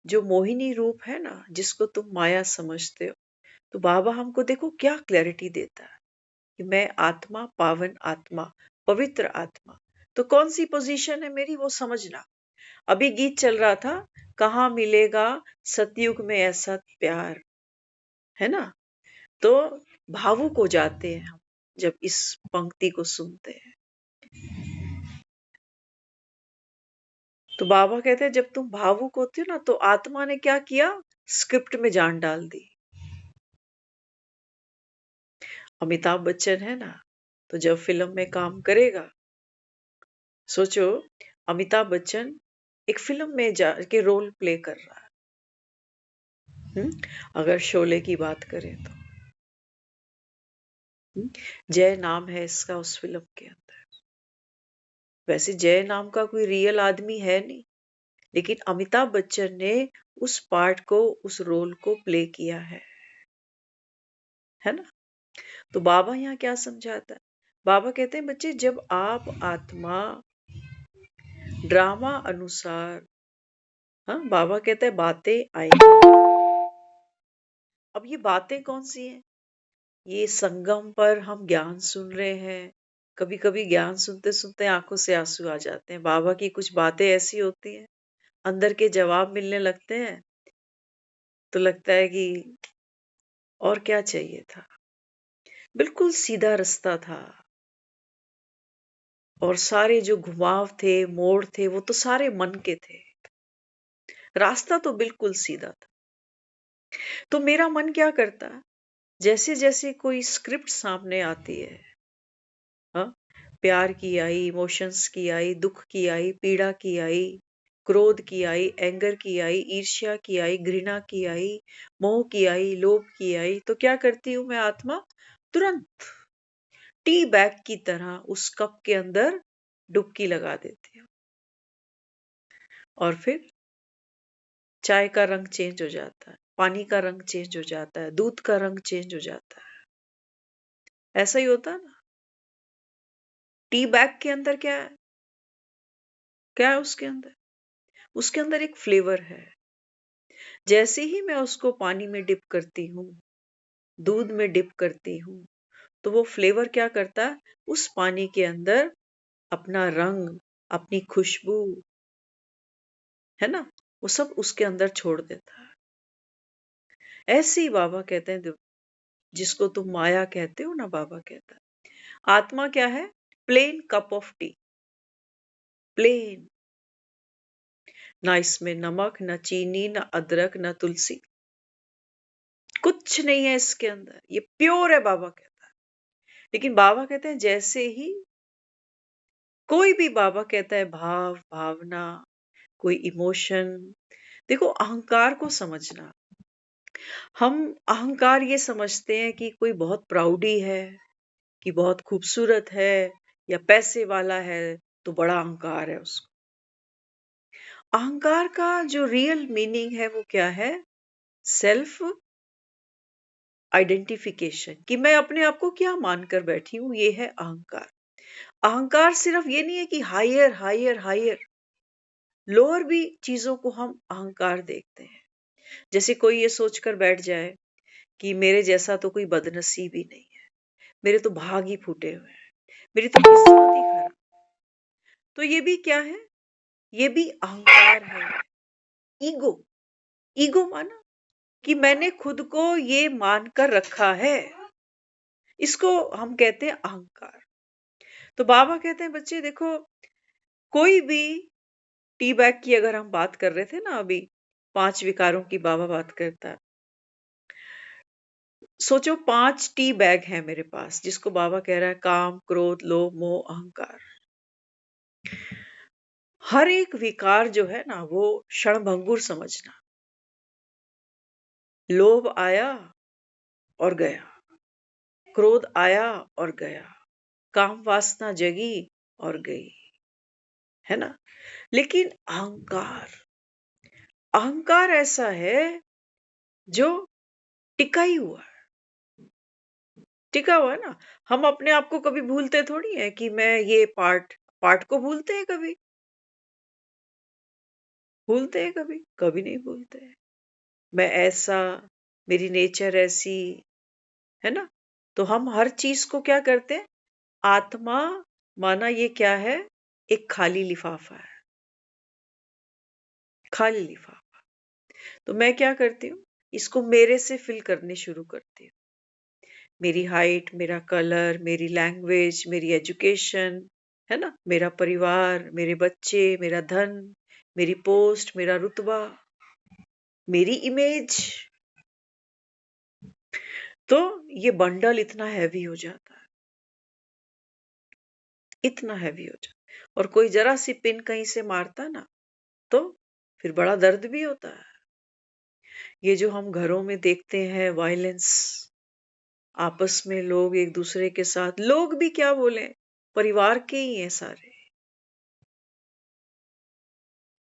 जो मोहिनी रूप है ना जिसको तुम माया समझते हो, तो बाबा हमको देखो क्या क्लैरिटी देता है कि मैं आत्मा, पावन आत्मा, पवित्र आत्मा। तो कौन सी पोजीशन है मेरी वो समझना। अभी गीत चल रहा था, कहाँ मिलेगा सतयुग में ऐसा प्यार, है ना? तो भावुक हो जाते हैं हम जब इस पंक्ति को सुनते हैं। तो बाबा कहते हैं जब तुम भावुक होते हो ना तो आत्मा ने क्या किया, स्क्रिप्ट में जान डाल दी। अमिताभ बच्चन है ना, तो जब फिल्म में काम करेगा, सोचो अमिताभ बच्चन एक फिल्म में जाके रोल प्ले कर रहा है। अगर शोले की बात करें तो जय नाम है इसका उस फिल्म के अंदर। वैसे जय नाम का कोई रियल आदमी है नहीं, लेकिन अमिताभ बच्चन ने उस पार्ट को, उस रोल को प्ले किया है ना? तो बाबा यहाँ क्या समझाता है? बाबा कहते हैं बच्चे जब आप आत्मा ड्रामा अनुसार, हाँ बाबा कहते हैं बातें आएंगी। अब ये बातें कौन सी हैं? ये संगम पर हम ज्ञान सुन रहे हैं, कभी कभी ज्ञान सुनते सुनते आंखों से आंसू आ जाते हैं। बाबा की कुछ बातें ऐसी होती हैं, अंदर के जवाब मिलने लगते हैं, तो लगता है कि और क्या चाहिए था। बिल्कुल सीधा रास्ता था, और सारे जो घुमाव थे, मोड़ थे, वो तो सारे मन के थे। रास्ता तो बिल्कुल सीधा था। तो मेरा मन क्या करता है, जैसे जैसे कोई स्क्रिप्ट सामने आती है, हाँ, प्यार की आई, इमोशंस की आई, दुख की आई, पीड़ा की आई, क्रोध की आई, एंगर की आई, ईर्ष्या की आई, घृणा की आई, मोह की आई, लोभ की आई, तो क्या करती हूं मैं आत्मा, तुरंत टी बैग की तरह उस कप के अंदर डुबकी लगा देती हूँ। और फिर चाय का रंग चेंज हो जाता है, पानी का रंग चेंज हो जाता है, दूध का रंग चेंज हो जाता है। ऐसा ही होता है ना। टी बैग के अंदर क्या है? क्या है उसके अंदर? उसके अंदर एक फ्लेवर है। जैसे ही मैं उसको पानी में डिप करती हूँ, दूध में डिप करती हूँ, तो वो फ्लेवर क्या करता है? उस पानी के अंदर अपना रंग, अपनी खुशबू, है ना, वो सब उसके अंदर छोड़ देता है। ऐसे ही बाबा कहते हैं, जिसको तुम माया कहते हो ना, बाबा कहता है आत्मा क्या है? Plain cup of tea, plain. ना इसमें नमक, ना चीनी, ना अदरक, ना तुलसी, कुछ नहीं है इसके अंदर। ये प्योर है, बाबा कहता है। लेकिन बाबा कहते हैं जैसे ही कोई भी, बाबा कहता है भाव, भावना, कोई इमोशन, देखो अहंकार को समझना। हम अहंकार ये समझते हैं कि कोई बहुत प्राउडी है, कि बहुत खूबसूरत है, या पैसे वाला है तो बड़ा अहंकार है उसको। अहंकार का जो रियल मीनिंग है वो क्या है? सेल्फ आइडेंटिफिकेशन, कि मैं अपने आप को क्या मानकर बैठी हूं, ये है अहंकार। अहंकार सिर्फ ये नहीं है कि हायर हायर हायर, लोअर भी चीजों को हम अहंकार देखते हैं। जैसे कोई ये सोचकर बैठ जाए कि मेरे जैसा तो कोई बदनसीब ही नहीं है, मेरे तो भाग ही फूटे हुए हैं, मेरी तो किस्मत ही खराब। तो ये भी क्या है? ये भी अहंकार है। ईगो, ईगो माना कि मैंने खुद को ये मानकर रखा है, इसको हम कहते हैं अहंकार। तो बाबा कहते हैं बच्चे देखो, कोई भी टी बैग की अगर हम बात कर रहे थे ना अभी, 5 विकारों की बाबा बात करता है। सोचो 5 टी बैग है मेरे पास, जिसको बाबा कह रहा है काम, क्रोध, लोभ, मोह, अहंकार। हर एक विकार जो है ना वो क्षणभंगुर समझना। लोभ आया और गया, क्रोध आया और गया, काम वासना जगी और गई, है ना। लेकिन अहंकार, अहंकार ऐसा है जो टिका ही हुआ है, टिका हुआ है ना। हम अपने आप को कभी भूलते थोड़ी है कि मैं ये पार्ट, पार्ट को भूलते हैं कभी? भूलते हैं कभी? कभी नहीं भूलते हैं। मैं ऐसा, मेरी नेचर ऐसी, है ना। तो हम हर चीज को क्या करते हैं? आत्मा माना ये क्या है? एक खाली लिफाफा है, खाली लिफाफा। तो मैं क्या करती हूँ? इसको मेरे से फिल करने शुरू करती हूँ। मेरी हाइट, मेरा कलर, मेरी लैंग्वेज, मेरी एजुकेशन, है ना, मेरा परिवार, मेरे बच्चे, मेरा धन, मेरी पोस्ट, मेरा रुतबा, मेरी इमेज। तो ये बंडल इतना हैवी हो जाता है, इतना हैवी हो जाता है। और कोई जरा सी पिन कहीं से मारता ना, तो फिर बड़ा दर्द भी होता है। ये जो हम घरों में देखते हैं वायलेंस, आपस में लोग एक दूसरे के साथ, लोग भी क्या बोले, परिवार के ही हैं सारे।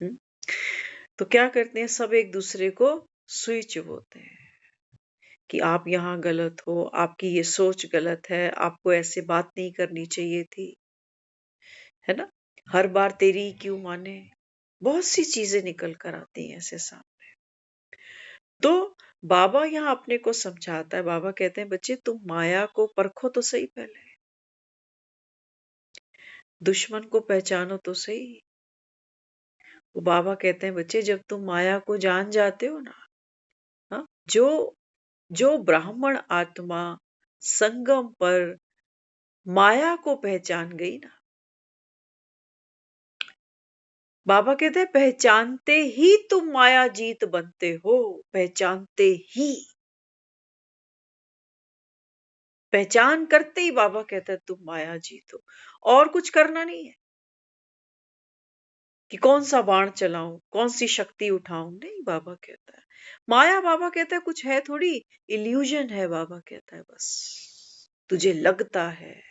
हम्म? तो क्या करते हैं, सब एक दूसरे को सुई चुभोते हैं कि आप यहाँ गलत हो, आपकी ये सोच गलत है, आपको ऐसे बात नहीं करनी चाहिए थी, है ना। हर बार तेरी क्यों माने, बहुत सी चीजें निकल कर आती हैं ऐसे सामने। तो बाबा यहाँ अपने को समझाता है। बाबा कहते हैं बच्चे तुम माया को परखो तो सही, पहले दुश्मन को पहचानो तो सही। वो बाबा कहते हैं बच्चे जब तुम माया को जान जाते हो ना, हाँ, जो जो ब्राह्मण आत्मा संगम पर माया को पहचान गई ना, बाबा कहते हैं पहचानते ही तुम माया जीत बनते हो, पहचानते ही, पहचान करते ही बाबा कहता है तुम माया जीतो। और कुछ करना नहीं है कि कौन सा बाण चलाऊं, कौन सी शक्ति उठाऊं, नहीं। बाबा कहता है माया, बाबा कहता है कुछ है थोड़ी, इल्यूजन है। बाबा कहता है बस तुझे लगता है,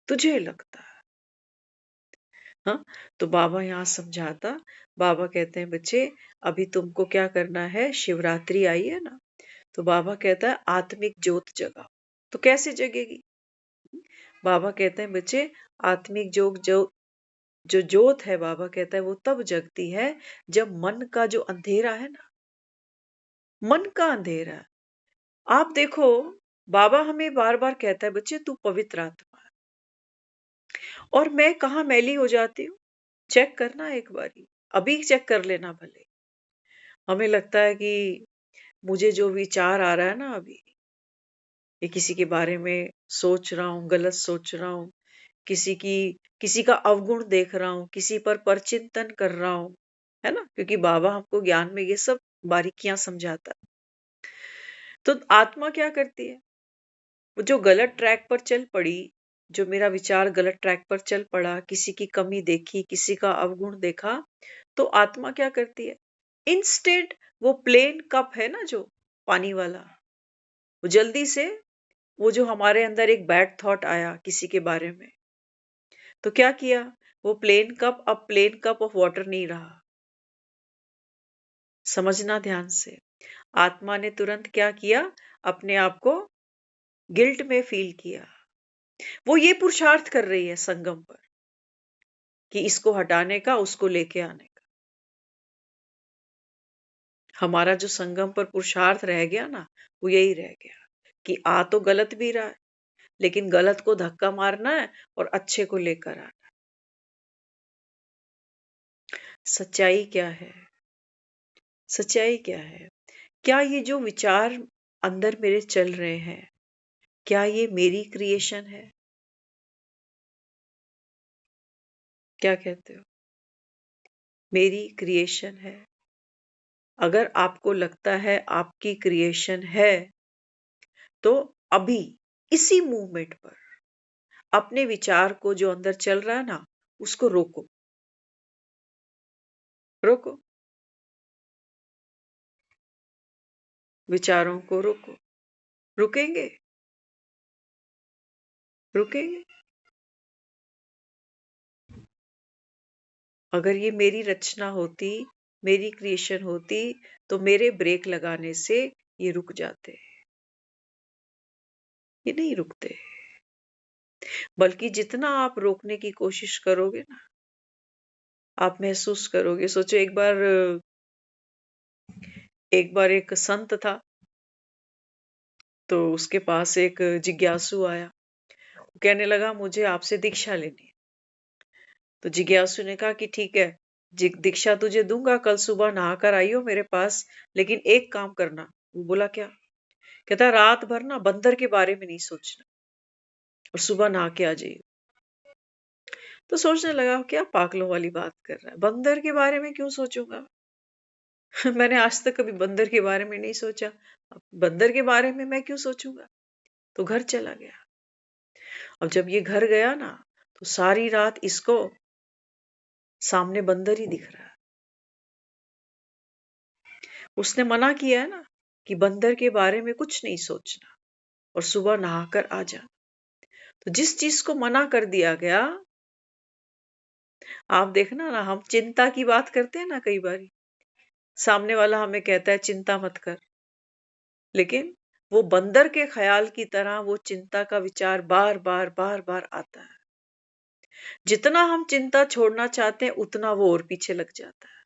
तुझे लगता है। हाँ, तो बाबा यहाँ समझाता, बाबा कहते हैं बच्चे अभी तुमको क्या करना है, शिवरात्रि आई है ना, तो बाबा कहता है आत्मिक ज्योत जगाओ। तो कैसे जगेगी? बाबा कहते हैं बच्चे आत्मिक जो ज्योत है, बाबा कहता है वो तब जगती है जब मन का जो अंधेरा है ना, मन का अंधेरा। आप देखो, बाबा हमें बार बार कहता है बच्चे तू पवित्र आत्मा है, और मैं कहाँ मैली हो जाती हूँ, चेक करना एक बारी, अभी चेक कर लेना भले। हमें लगता है कि मुझे जो विचार आ रहा है ना अभी, ये किसी के बारे में सोच रहा हूँ, गलत सोच रहा हूँ, किसी का अवगुण देख रहा हूँ, किसी पर परचिंतन कर रहा हूँ, है ना, क्योंकि बाबा हमको ज्ञान में ये सब बारीकियां समझाता है। तो आत्मा क्या करती है, वो जो गलत ट्रैक पर चल पड़ी, जो मेरा विचार गलत ट्रैक पर चल पड़ा, किसी की कमी देखी, किसी का अवगुण देखा, तो आत्मा क्या करती है, इंस्टेंट वो प्लेन कप है ना जो पानी वाला, वो जल्दी से, वो जो हमारे अंदर एक बैड थॉट आया किसी के बारे में, तो क्या किया, वो प्लेन कप अब प्लेन कप ऑफ वाटर नहीं रहा। समझना ध्यान से, आत्मा ने तुरंत क्या किया, अपने आप को गिल्ट में फील किया। वो ये पुरुषार्थ कर रही है संगम पर कि इसको हटाने का, उसको लेके आने का। हमारा जो संगम पर पुरुषार्थ रह गया ना, वो यही रह गया कि आ तो गलत भी रहा है, लेकिन गलत को धक्का मारना है और अच्छे को लेकर आना। सच्चाई क्या है, सच्चाई क्या है, क्या ये जो विचार अंदर मेरे चल रहे हैं, क्या ये मेरी क्रिएशन है? क्या कहते हो, मेरी क्रिएशन है? अगर आपको लगता है आपकी क्रिएशन है, तो अभी इसी मूवमेंट पर अपने विचार को जो अंदर चल रहा है ना, उसको रोको, रोको, विचारों को रोको। रुकेंगे, रुकेंगे। अगर ये मेरी रचना होती, मेरी क्रिएशन होती, तो मेरे ब्रेक लगाने से ये रुक जाते। ये नहीं रुकते, बल्कि जितना आप रोकने की कोशिश करोगे ना, आप महसूस करोगे। सोचो एक बार एक संत था, तो उसके पास एक जिज्ञासु आया, कहने लगा मुझे आपसे दीक्षा लेनी है। तो जिज्ञासु ने कहा कि ठीक है, दीक्षा तुझे दूंगा, कल सुबह नहाकर आइयो मेरे पास, लेकिन एक काम करना। वो बोला क्या? कहता रात भर ना बंदर के बारे में नहीं सोचना और सुबह नहा के आ जाइए। तो सोचने लगा क्या पागलों वाली बात कर रहा है, बंदर के बारे में क्यों सोचूंगा? मैंने आज तक कभी बंदर के बारे में नहीं सोचा, अब बंदर के बारे में मैं क्यों सोचूंगा? तो घर चला गया। अब जब ये घर गया ना, तो सारी रात इसको सामने बंदर ही दिख रहा है। उसने मना किया है ना कि बंदर के बारे में कुछ नहीं सोचना और सुबह नहाकर आ जा। तो जिस चीज को मना कर दिया गया, आप देखना ना, हम चिंता की बात करते हैं ना, कई बार सामने वाला हमें कहता है चिंता मत कर, लेकिन वो बंदर के ख्याल की तरह वो चिंता का विचार बार बार बार बार आता है। जितना हम चिंता छोड़ना चाहते हैं, उतना वो और पीछे लग जाता है।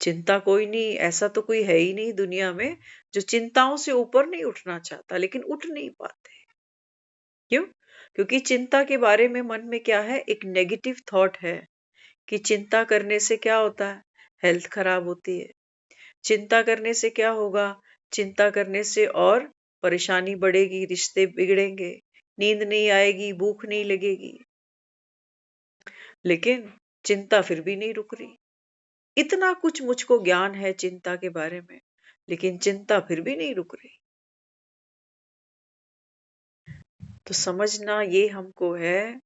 चिंता कोई नहीं, ऐसा तो कोई है ही नहीं दुनिया में जो चिंताओं से ऊपर नहीं उठना चाहता, लेकिन उठ नहीं पाते। क्यों? क्योंकि चिंता के बारे में मन में क्या है, एक नेगेटिव थॉट है कि चिंता करने से क्या होता है, हेल्थ खराब होती है। चिंता करने से क्या होगा, चिंता करने से और परेशानी बढ़ेगी, रिश्ते बिगड़ेंगे, नींद नहीं आएगी, भूख नहीं लगेगी। लेकिन चिंता फिर भी नहीं रुक रही। इतना कुछ मुझको ज्ञान है चिंता के बारे में, लेकिन चिंता फिर भी नहीं रुक रही। तो समझना ये हमको है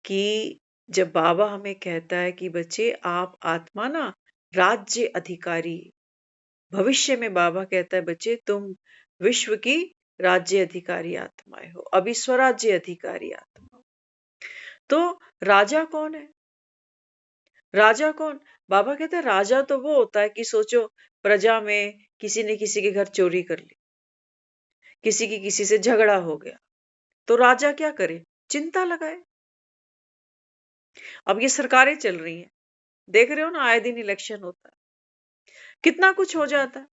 कि जब बाबा हमें कहता है कि बच्चे आप आत्मा ना राज्य अधिकारी, भविष्य में बाबा कहता है बच्चे तुम विश्व की राज्य अधिकारी आत्माएं हो, अभी स्वराज्य अधिकारी आत्मा हो। तो राजा कौन है? राजा कौन? बाबा कहते हैं राजा तो वो होता है कि सोचो प्रजा में किसी ने किसी के घर चोरी कर ली, किसी की किसी से झगड़ा हो गया, तो राजा क्या करे? चिंता लगाए। अब ये सरकारें चल रही हैं, देख रहे हो ना, आए दिन इलेक्शन होता है, कितना कुछ हो जाता है,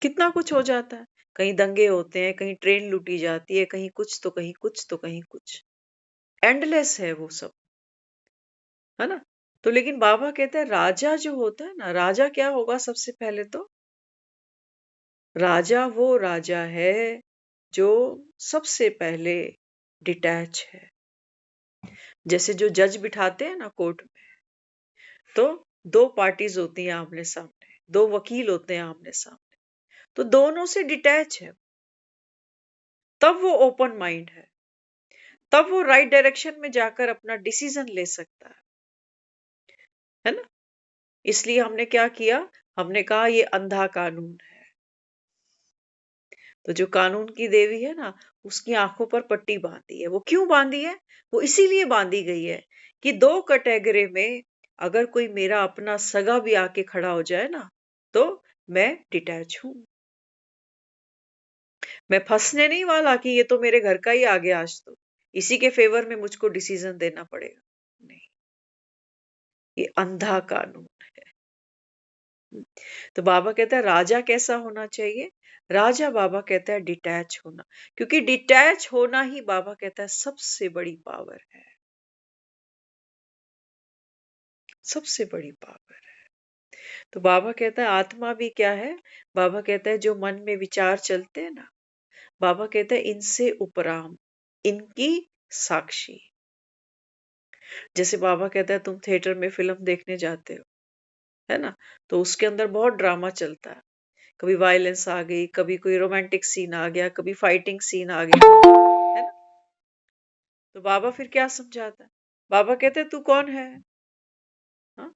कितना कुछ हो जाता है। कहीं दंगे होते हैं, कहीं ट्रेन लूटी जाती है, कहीं कुछ तो कहीं कुछ तो कहीं कुछ, एंडलेस है वो सब, है ना। तो लेकिन बाबा कहते हैं राजा जो होता है ना, राजा क्या होगा? सबसे पहले तो राजा वो राजा है जो सबसे पहले डिटैच है। जैसे जो जज बिठाते हैं ना कोर्ट में, तो दो पार्टीज होती हैं आमने सामने, दो वकील होते हैं आमने सामने, तो दोनों से डिटैच है, तब वो ओपन माइंड है, तब वो राइट डायरेक्शन में जाकर अपना डिसीजन ले सकता है ना। इसलिए हमने क्या किया? हमने कहा ये अंधा कानून है। तो जो कानून की देवी है ना, उसकी आंखों पर पट्टी बांधी है। वो क्यों बांधी है? वो इसीलिए बांधी गई है कि दो कैटेगरी में अगर कोई मेरा अपना सगा भी आके खड़ा हो जाए ना, तो मैं डिटैच हूं। मैं फंसने नहीं वाला कि ये तो मेरे घर का ही आ गया, आज तो इसी के फेवर में मुझको डिसीजन देना पड़ेगा। नहीं, ये अंधा कानून है। तो बाबा कहता है राजा कैसा होना चाहिए? राजा बाबा कहता है डिटैच होना, क्योंकि डिटैच होना ही बाबा कहता है सबसे बड़ी पावर है, सबसे बड़ी पावर है। तो बाबा कहता है आत्मा भी क्या है? बाबा कहता है जो मन में विचार चलते हैं ना, बाबा कहता है इनसे उपराम, इनकी साक्षी। जैसे बाबा कहता है तुम थिएटर में फिल्म देखने जाते हो, है ना, तो उसके अंदर बहुत ड्रामा चलता है, कभी वायलेंस आ गई, कभी कोई रोमांटिक सीन आ गया, कभी फाइटिंग सीन आ गया, है ना। तो बाबा फिर क्या समझाता है? बाबा कहते हैं तू कौन है? हाँ,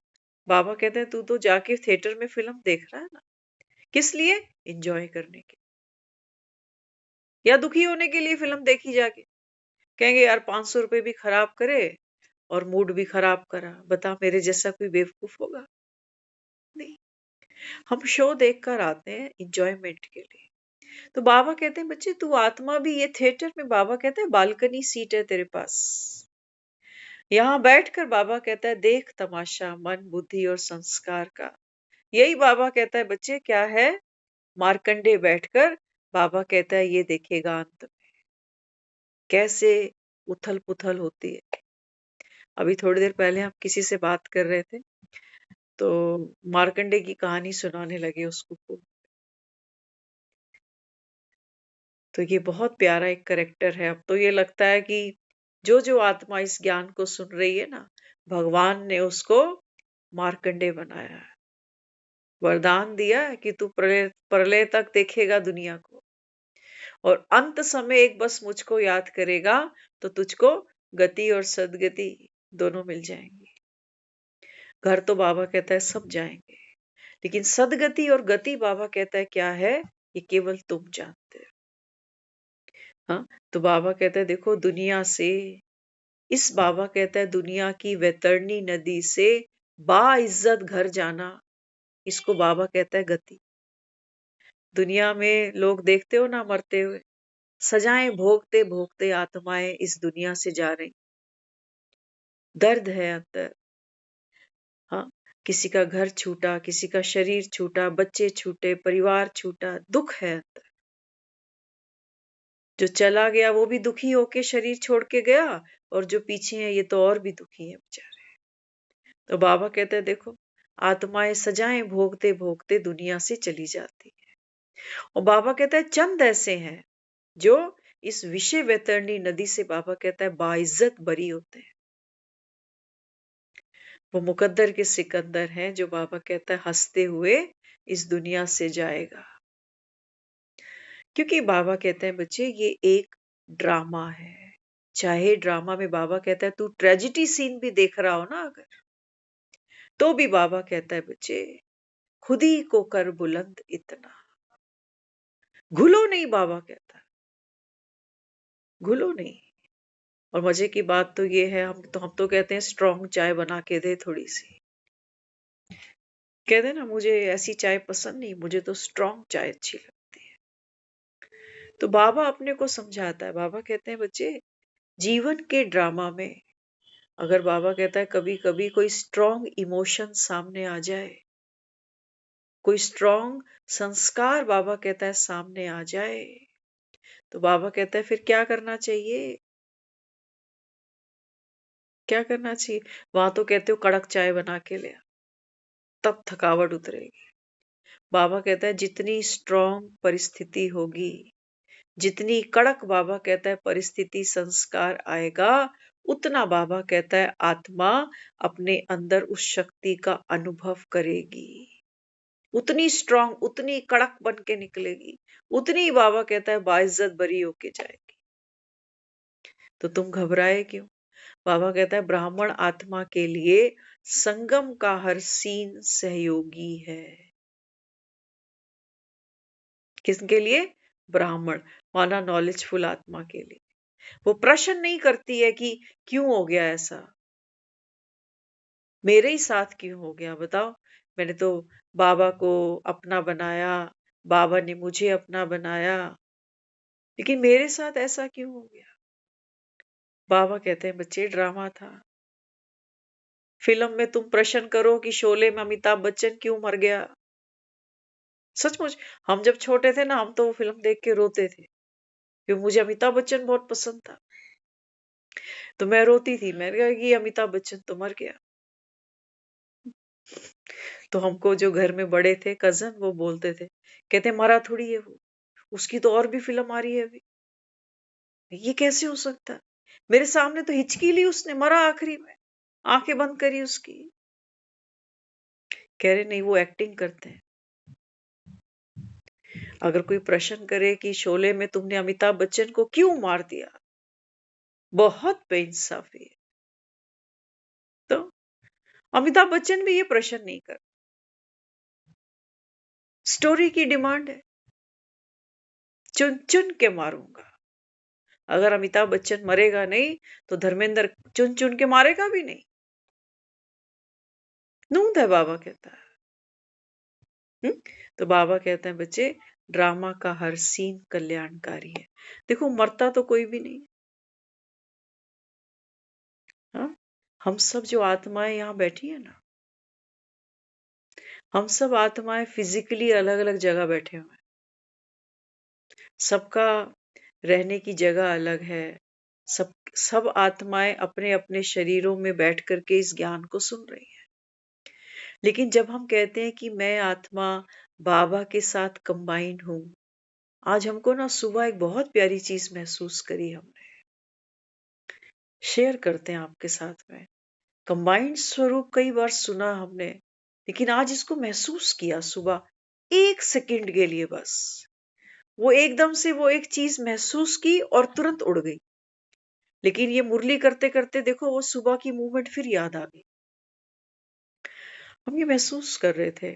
बाबा कहते हैं तू तो जाके थिएटर में फिल्म देख रहा है ना, किस लिए? एंजॉय करने के, या दुखी होने के लिए फिल्म देखी जाके? कहेंगे यार 500 रुपए भी खराब करे और मूड भी खराब करा, बता मेरे जैसा कोई बेवकूफ होगा? नहीं, हम शो देख कर आते हैं इंजॉयमेंट के लिए। तो बाबा कहते हैं बच्चे तू आत्मा भी, ये थिएटर में बाबा कहते हैं बालकनी सीट है तेरे पास, यहाँ बैठकर बाबा कहता है देख तमाशा मन बुद्धि और संस्कार का। यही बाबा कहता है बच्चे क्या है? मार्कंडे बैठकर बाबा कहता है ये देखेगा अंत में कैसे उथल पुथल होती है। अभी थोड़ी देर पहले हम किसी से बात कर रहे थे, तो मार्कंडे की कहानी सुनाने लगे उसको। तो ये बहुत प्यारा एक करेक्टर है। अब तो ये लगता है कि जो जो आत्मा इस ज्ञान को सुन रही है ना, भगवान ने उसको मार्कंडे बनाया है, वरदान दिया है कि तू प्रलय प्रलय तक देखेगा दुनिया को, और अंत समय एक बस मुझको याद करेगा तो तुझको गति और सदगति दोनों मिल जाएंगी। घर तो बाबा कहता है सब जाएंगे, लेकिन सदगति और गति बाबा कहता है क्या है? ये केवल तुम जानते हो। हाँ, तो बाबा कहता है देखो दुनिया से, इस बाबा कहता है दुनिया की वैतरणी नदी से बाइज्जत घर जाना, इसको बाबा कहता है गति। दुनिया में लोग देखते हो ना मरते हुए, सजाएं भोगते भोगते आत्माएं इस दुनिया से जा रही, दर्द है अंदर। हाँ, किसी का घर छूटा, किसी का शरीर छूटा, बच्चे छूटे, परिवार छूटा, दुख है अंदर। जो चला गया वो भी दुखी होके शरीर छोड़ के गया, और जो पीछे हैं ये तो और भी दुखी है बेचारे। तो बाबा कहते हैं देखो आत्माएं सजाएं भोगते भोगते दुनिया से चली जाती है, और बाबा कहता है चंद ऐसे हैं जो इस विषय वैतरणी नदी से बाबा कहता है बाइज्जत बरी होते हैं। वो मुकद्दर के सिकंदर हैं जो बाबा कहता है हंसते हुए इस दुनिया से जाएगा। क्योंकि बाबा कहते हैं बच्चे ये एक ड्रामा है। चाहे ड्रामा में बाबा कहता है तू ट्रेजिडी सीन भी देख रहा हो ना अगर, तो भी बाबा कहता है बच्चे खुद ही को कर बुलंद इतना, घुलो नहीं, बाबा कहता है घुलो नहीं। और मजे की बात तो ये है, हम तो कहते हैं स्ट्रॉन्ग चाय बना के दे थोड़ी सी। कहते हैं ना मुझे ऐसी चाय पसंद नहीं, मुझे तो स्ट्रॉन्ग चाय अच्छी लगती है। तो बाबा अपने को समझाता है, बाबा कहते हैं बच्चे जीवन के ड्रामा में अगर बाबा कहता है कभी कभी कोई स्ट्रॉन्ग इमोशन सामने आ जाए, कोई स्ट्रॉन्ग संस्कार बाबा कहता है सामने आ जाए, तो बाबा कहता है फिर क्या करना चाहिए, क्या करना चाहिए। वहां तो कहते हो कड़क चाय बना के ले आ, तब थकावट उतरेगी। बाबा कहता है जितनी स्ट्रॉन्ग परिस्थिति होगी, जितनी कड़क बाबा कहता है परिस्थिति संस्कार आएगा, उतना बाबा कहता है आत्मा अपने अंदर उस शक्ति का अनुभव करेगी, उतनी स्ट्रॉन्ग उतनी कड़क बन के निकलेगी, उतनी बाबा कहता है बाइज्जत बरी होके जाएगी। तो तुम घबराए क्यों। बाबा कहता है ब्राह्मण आत्मा के लिए संगम का हर सीन सहयोगी है। किसके लिए। ब्राह्मण माना नॉलेजफुल आत्मा के लिए। वो प्रश्न नहीं करती है कि क्यों हो गया ऐसा, मेरे ही साथ क्यों हो गया बताओ, मैंने तो बाबा को अपना बनाया, बाबा ने मुझे अपना बनाया, लेकिन मेरे साथ ऐसा क्यों हो गया। बाबा कहते हैं बच्चे ड्रामा था। फिल्म में तुम प्रश्न करो कि शोले में अमिताभ बच्चन क्यों मर गया, सचमुच हम जब छोटे थे ना, हम तो वो फिल्म देख के रोते थे, क्योंकि मुझे अमिताभ बच्चन बहुत पसंद था। तो मैं रोती थी, मैंने कहा कि अमिताभ बच्चन तो मर गया। तो हमको जो घर में बड़े थे कजन, वो बोलते थे, कहते मरा थोड़ी है वो, उसकी तो और भी फिल्म आ रही है अभी, ये कैसे हो सकता है। मेरे सामने तो हिचकी ली उसने, मरा आखिरी में, आंखें बंद करी उसकी। कह रहे नहीं वो एक्टिंग करते हैं। अगर कोई प्रश्न करे कि शोले में तुमने अमिताभ बच्चन को क्यों मार दिया, बहुत बेइंसाफी है। तो अमिताभ बच्चन भी ये प्रश्न नहीं कर, स्टोरी की डिमांड है, चुन चुन के मारूंगा। अगर अमिताभ बच्चन मरेगा नहीं तो धर्मेंद्र चुन चुन के मारेगा भी नहीं। नूंद है बाबा कहता है। तो बाबा कहते हैं बच्चे ड्रामा का हर सीन कल्याणकारी है। देखो मरता तो कोई भी नहीं। हाँ, हम सब जो आत्माएं यहाँ बैठी है ना, हम सब आत्माएं फिजिकली अलग अलग जगह बैठे हुए हैं, सबका रहने की जगह अलग है। सब आत्माएं अपने अपने शरीरों में बैठ करके इस ज्ञान को सुन रही हैं। लेकिन जब हम कहते हैं कि मैं आत्मा बाबा के साथ कंबाइंड हूं, आज हमको ना सुबह एक बहुत प्यारी चीज महसूस करी, हमने शेयर करते हैं आपके साथ में। कंबाइंड स्वरूप कई बार सुना हमने, लेकिन आज इसको महसूस किया सुबह, 1 सेकंड के लिए बस। वो एकदम से वो एक चीज महसूस की और तुरंत उड़ गई। लेकिन ये मुरली करते करते देखो वो सुबह की मूवमेंट फिर याद आ गई। हम ये महसूस कर रहे थे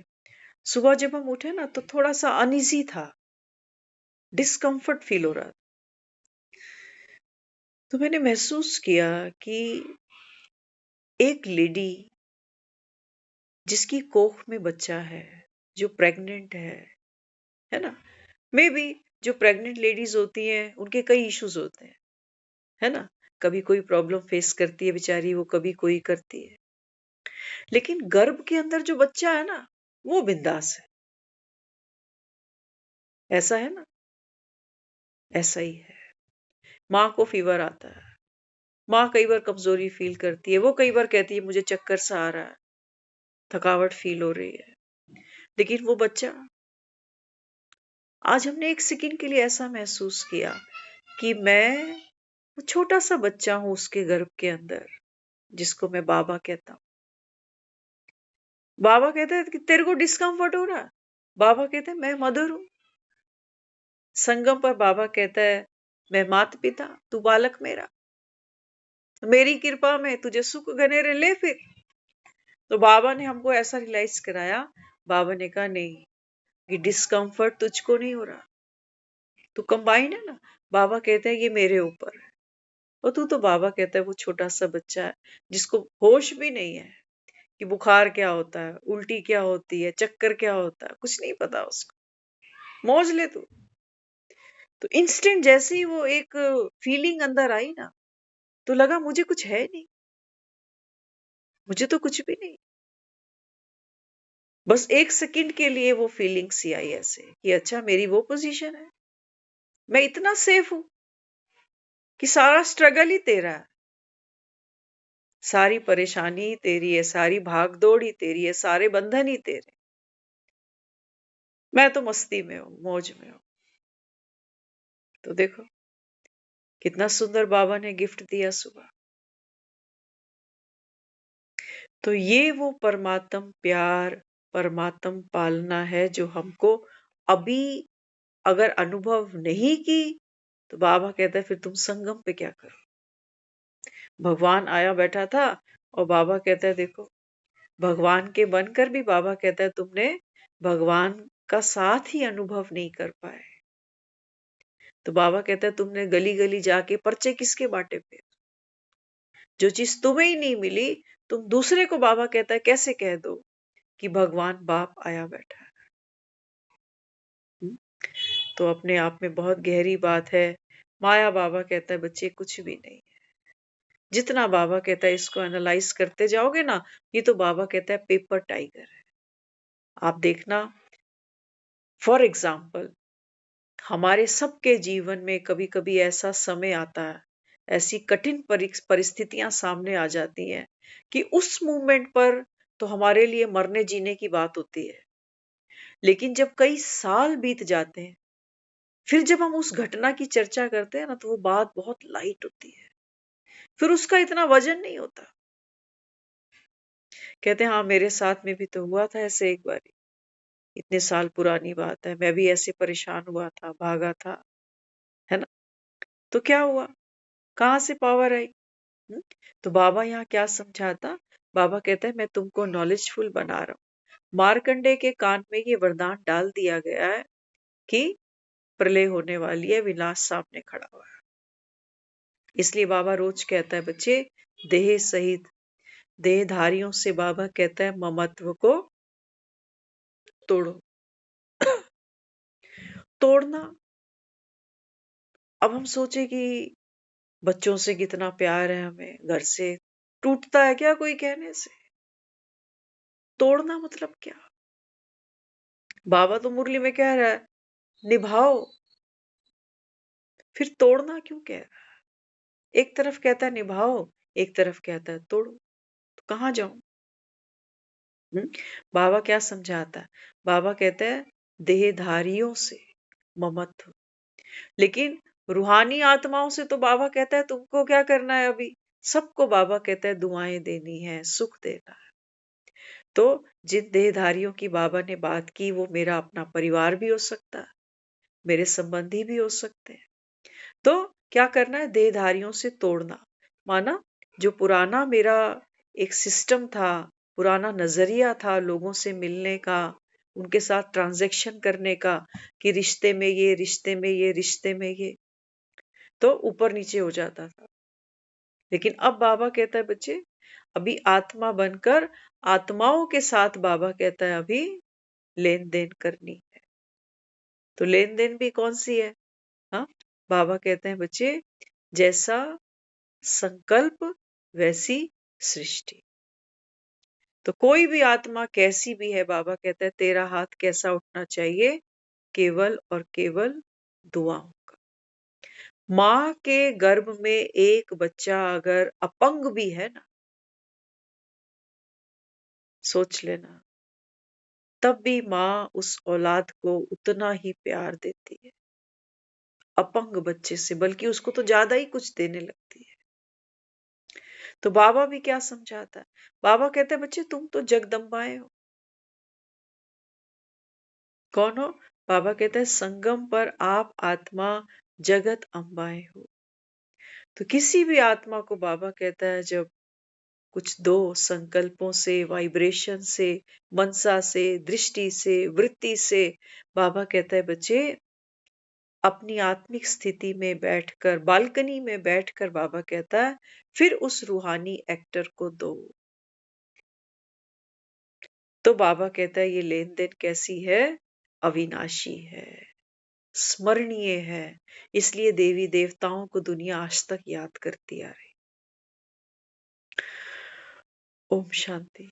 सुबह जब हम उठे ना, तो थोड़ा सा अनइजी था, डिस्कम्फर्ट फील हो रहा था। तो मैंने महसूस किया कि एक लेडी जिसकी कोख में बच्चा है, जो प्रेग्नेंट है ना, मे बी जो प्रेग्नेंट लेडीज होती हैं उनके कई इश्यूज होते हैं, है ना, कभी कोई प्रॉब्लम फेस करती है बेचारी, वो कभी कोई करती है, लेकिन गर्भ के अंदर जो बच्चा है ना, वो बिंदास है। ऐसा है ना, ऐसा ही है। माँ को फीवर आता है, माँ कई बार कमजोरी फील करती है, वो कई बार कहती है मुझे चक्कर सा आ रहा है, थकावट फील हो रही है, लेकिन वो बच्चा, आज हमने 1 सेकंड के लिए ऐसा महसूस किया कि मैं वो छोटा सा बच्चा हूं उसके गर्भ के अंदर, जिसको मैं बाबा कहता हूँ। बाबा कहते हैं कि तेरे को डिस्कम्फर्ट हो रहा है, बाबा कहते हैं मैं मदर हूं। संगम पर बाबा कहता है मैं माता पिता, तू बालक मेरा, मेरी कृपा में तुझे सुख घनेरे ले फिर। तो बाबा ने हमको ऐसा रियलाइज कराया, बाबा ने कहा नहीं, ये डिस्कम्फर्ट तुझको नहीं हो रहा, तू कंबाइंड है ना। बाबा कहते हैं ये मेरे ऊपर है, और तू तो बाबा कहता है वो छोटा सा बच्चा है जिसको होश भी नहीं है कि बुखार क्या होता है, उल्टी क्या होती है, चक्कर क्या होता है, कुछ नहीं पता उसको। मौज ले तू। तो इंस्टेंट जैसे ही वो एक फीलिंग अंदर आई ना, तो लगा मुझे कुछ है नहीं, मुझे तो कुछ भी नहीं। बस एक सेकंड के लिए वो फीलिंग सी आई ऐसे कि अच्छा मेरी वो पोजीशन है, मैं इतना सेफ हूं कि सारा स्ट्रगल ही तेरा है, सारी परेशानी ही तेरी है, सारी भाग दौड़ ही तेरी है, सारे बंधन ही तेरे। मैं तो मस्ती में हूँ, मौज में हूँ। तो देखो कितना सुंदर बाबा ने गिफ्ट दिया सुबह। तो ये वो परमात्म प्यार, परमात्म पालना है जो हमको अभी अगर अनुभव नहीं की, तो बाबा कहता है फिर तुम संगम पे क्या करो। भगवान आया बैठा था और बाबा कहता है देखो, भगवान के बनकर भी बाबा कहता है तुमने भगवान का साथ ही अनुभव नहीं कर पाए। तो बाबा कहता है तुमने गली गली जाके पर्चे किसके बांटे पे, जो चीज तुम्हें ही नहीं मिली तुम दूसरे को, बाबा कहता है कैसे कह दो कि भगवान बाप आया बैठा है। हम्म? तो अपने आप में बहुत गहरी बात है। माया बाबा कहता है बच्चे कुछ भी नहीं है। जितना बाबा कहता है इसको एनालाइज करते जाओगे ना, ये तो बाबा कहता है पेपर टाइगर है। आप देखना, फॉर एग्जाम्पल हमारे सबके जीवन में कभी कभी ऐसा समय आता है, ऐसी कठिन परिस्थितियां सामने आ जाती हैं कि उस मोमेंट पर तो हमारे लिए मरने जीने की बात होती है। लेकिन जब कई साल बीत जाते हैं, फिर जब हम उस घटना की चर्चा करते हैं ना, तो वो बात बहुत लाइट होती है, फिर उसका इतना वजन नहीं होता। कहते हैं हाँ मेरे साथ में भी तो हुआ था ऐसे एक बार, इतने साल पुरानी बात है, मैं भी ऐसे परेशान हुआ था, भागा था, है ना। तो क्या हुआ, कहाँ से पावर आई? हम्म? तो बाबा यहाँ क्या समझाता, बाबा कहता है मैं तुमको नॉलेजफुल बना रहा हूँ। मार्कंडे के कान में ये वरदान डाल दिया गया है कि प्रलय होने वाली है, विनाश सामने खड़ा हुआ है। इसलिए बाबा रोज कहता है बच्चे, देह सहित देहधारियों से बाबा कहता है ममत्व को तोड़ो। तोड़ना, अब हम सोचे कि बच्चों से कितना प्यार है हमें, घर से टूटता है क्या कोई कहने से? तोड़ना मतलब क्या? बाबा तो मुरली में कह रहा है निभाओ, फिर तोड़ना क्यों कह रहा है? एक तरफ कहता है निभाओ, एक तरफ कहता है तोड़ो, तो कहाँ जाऊं? बाबा क्या समझाता है? बाबा कहता है देहधारियों से ममत्व। लेकिन रूहानी आत्माओं से तो बाबा कहता है तुमको क्या करना है अभी? सबको बाबा कहता है दुआएं देनी है, सुख देना है। तो जिन देहधारियों की बाबा ने बात की वो मेरा अपना परिवार भी हो सकता है, मेरे संबंधी भी हो सकते हैं। तो क्या करना है? देहधारियों से तोड़ना, माना जो पुराना मेरा एक सिस्टम था, पुराना नजरिया था लोगों से मिलने का, उनके साथ ट्रांजैक्शन करने का, कि रिश्ते में ये, रिश्ते में ये, रिश्ते में ये, तो ऊपर नीचे हो जाता था। लेकिन अब बाबा कहता है बच्चे, अभी आत्मा बनकर आत्माओं के साथ बाबा कहता है अभी लेन देन करनी है। तो लेन देन भी कौन सी है? हाँ, बाबा कहते हैं बच्चे, जैसा संकल्प वैसी सृष्टि। तो कोई भी आत्मा कैसी भी है, बाबा कहता है तेरा हाथ कैसा उठना चाहिए? केवल और केवल दुआओं का। माँ के गर्भ में एक बच्चा अगर अपंग भी है ना, सोच लेना, तब भी माँ उस औलाद को उतना ही प्यार देती है, अपंग बच्चे से, बल्कि उसको तो ज्यादा ही कुछ देने लगती है। तो बाबा भी क्या समझाता है? बाबा कहते हैं बच्चे तुम तो जगदम्बाएं हो। कौन हो? बाबा कहते हैं संगम पर आप आत्मा जगत अम्बाएं हो। तो किसी भी आत्मा को बाबा कहता है जब कुछ दो संकल्पों से, वाइब्रेशन से, मनसा से, दृष्टि से, वृत्ति से, बाबा कहता है बच्चे अपनी आत्मिक स्थिति में बैठकर, बालकनी में बैठकर बाबा कहता है, फिर उस रूहानी एक्टर को दो। तो बाबा कहता है ये लेन देन कैसी है? अविनाशी है, स्मरणीय है, इसलिए देवी देवताओं को दुनिया आज तक याद करती आ रही। ओम शांति।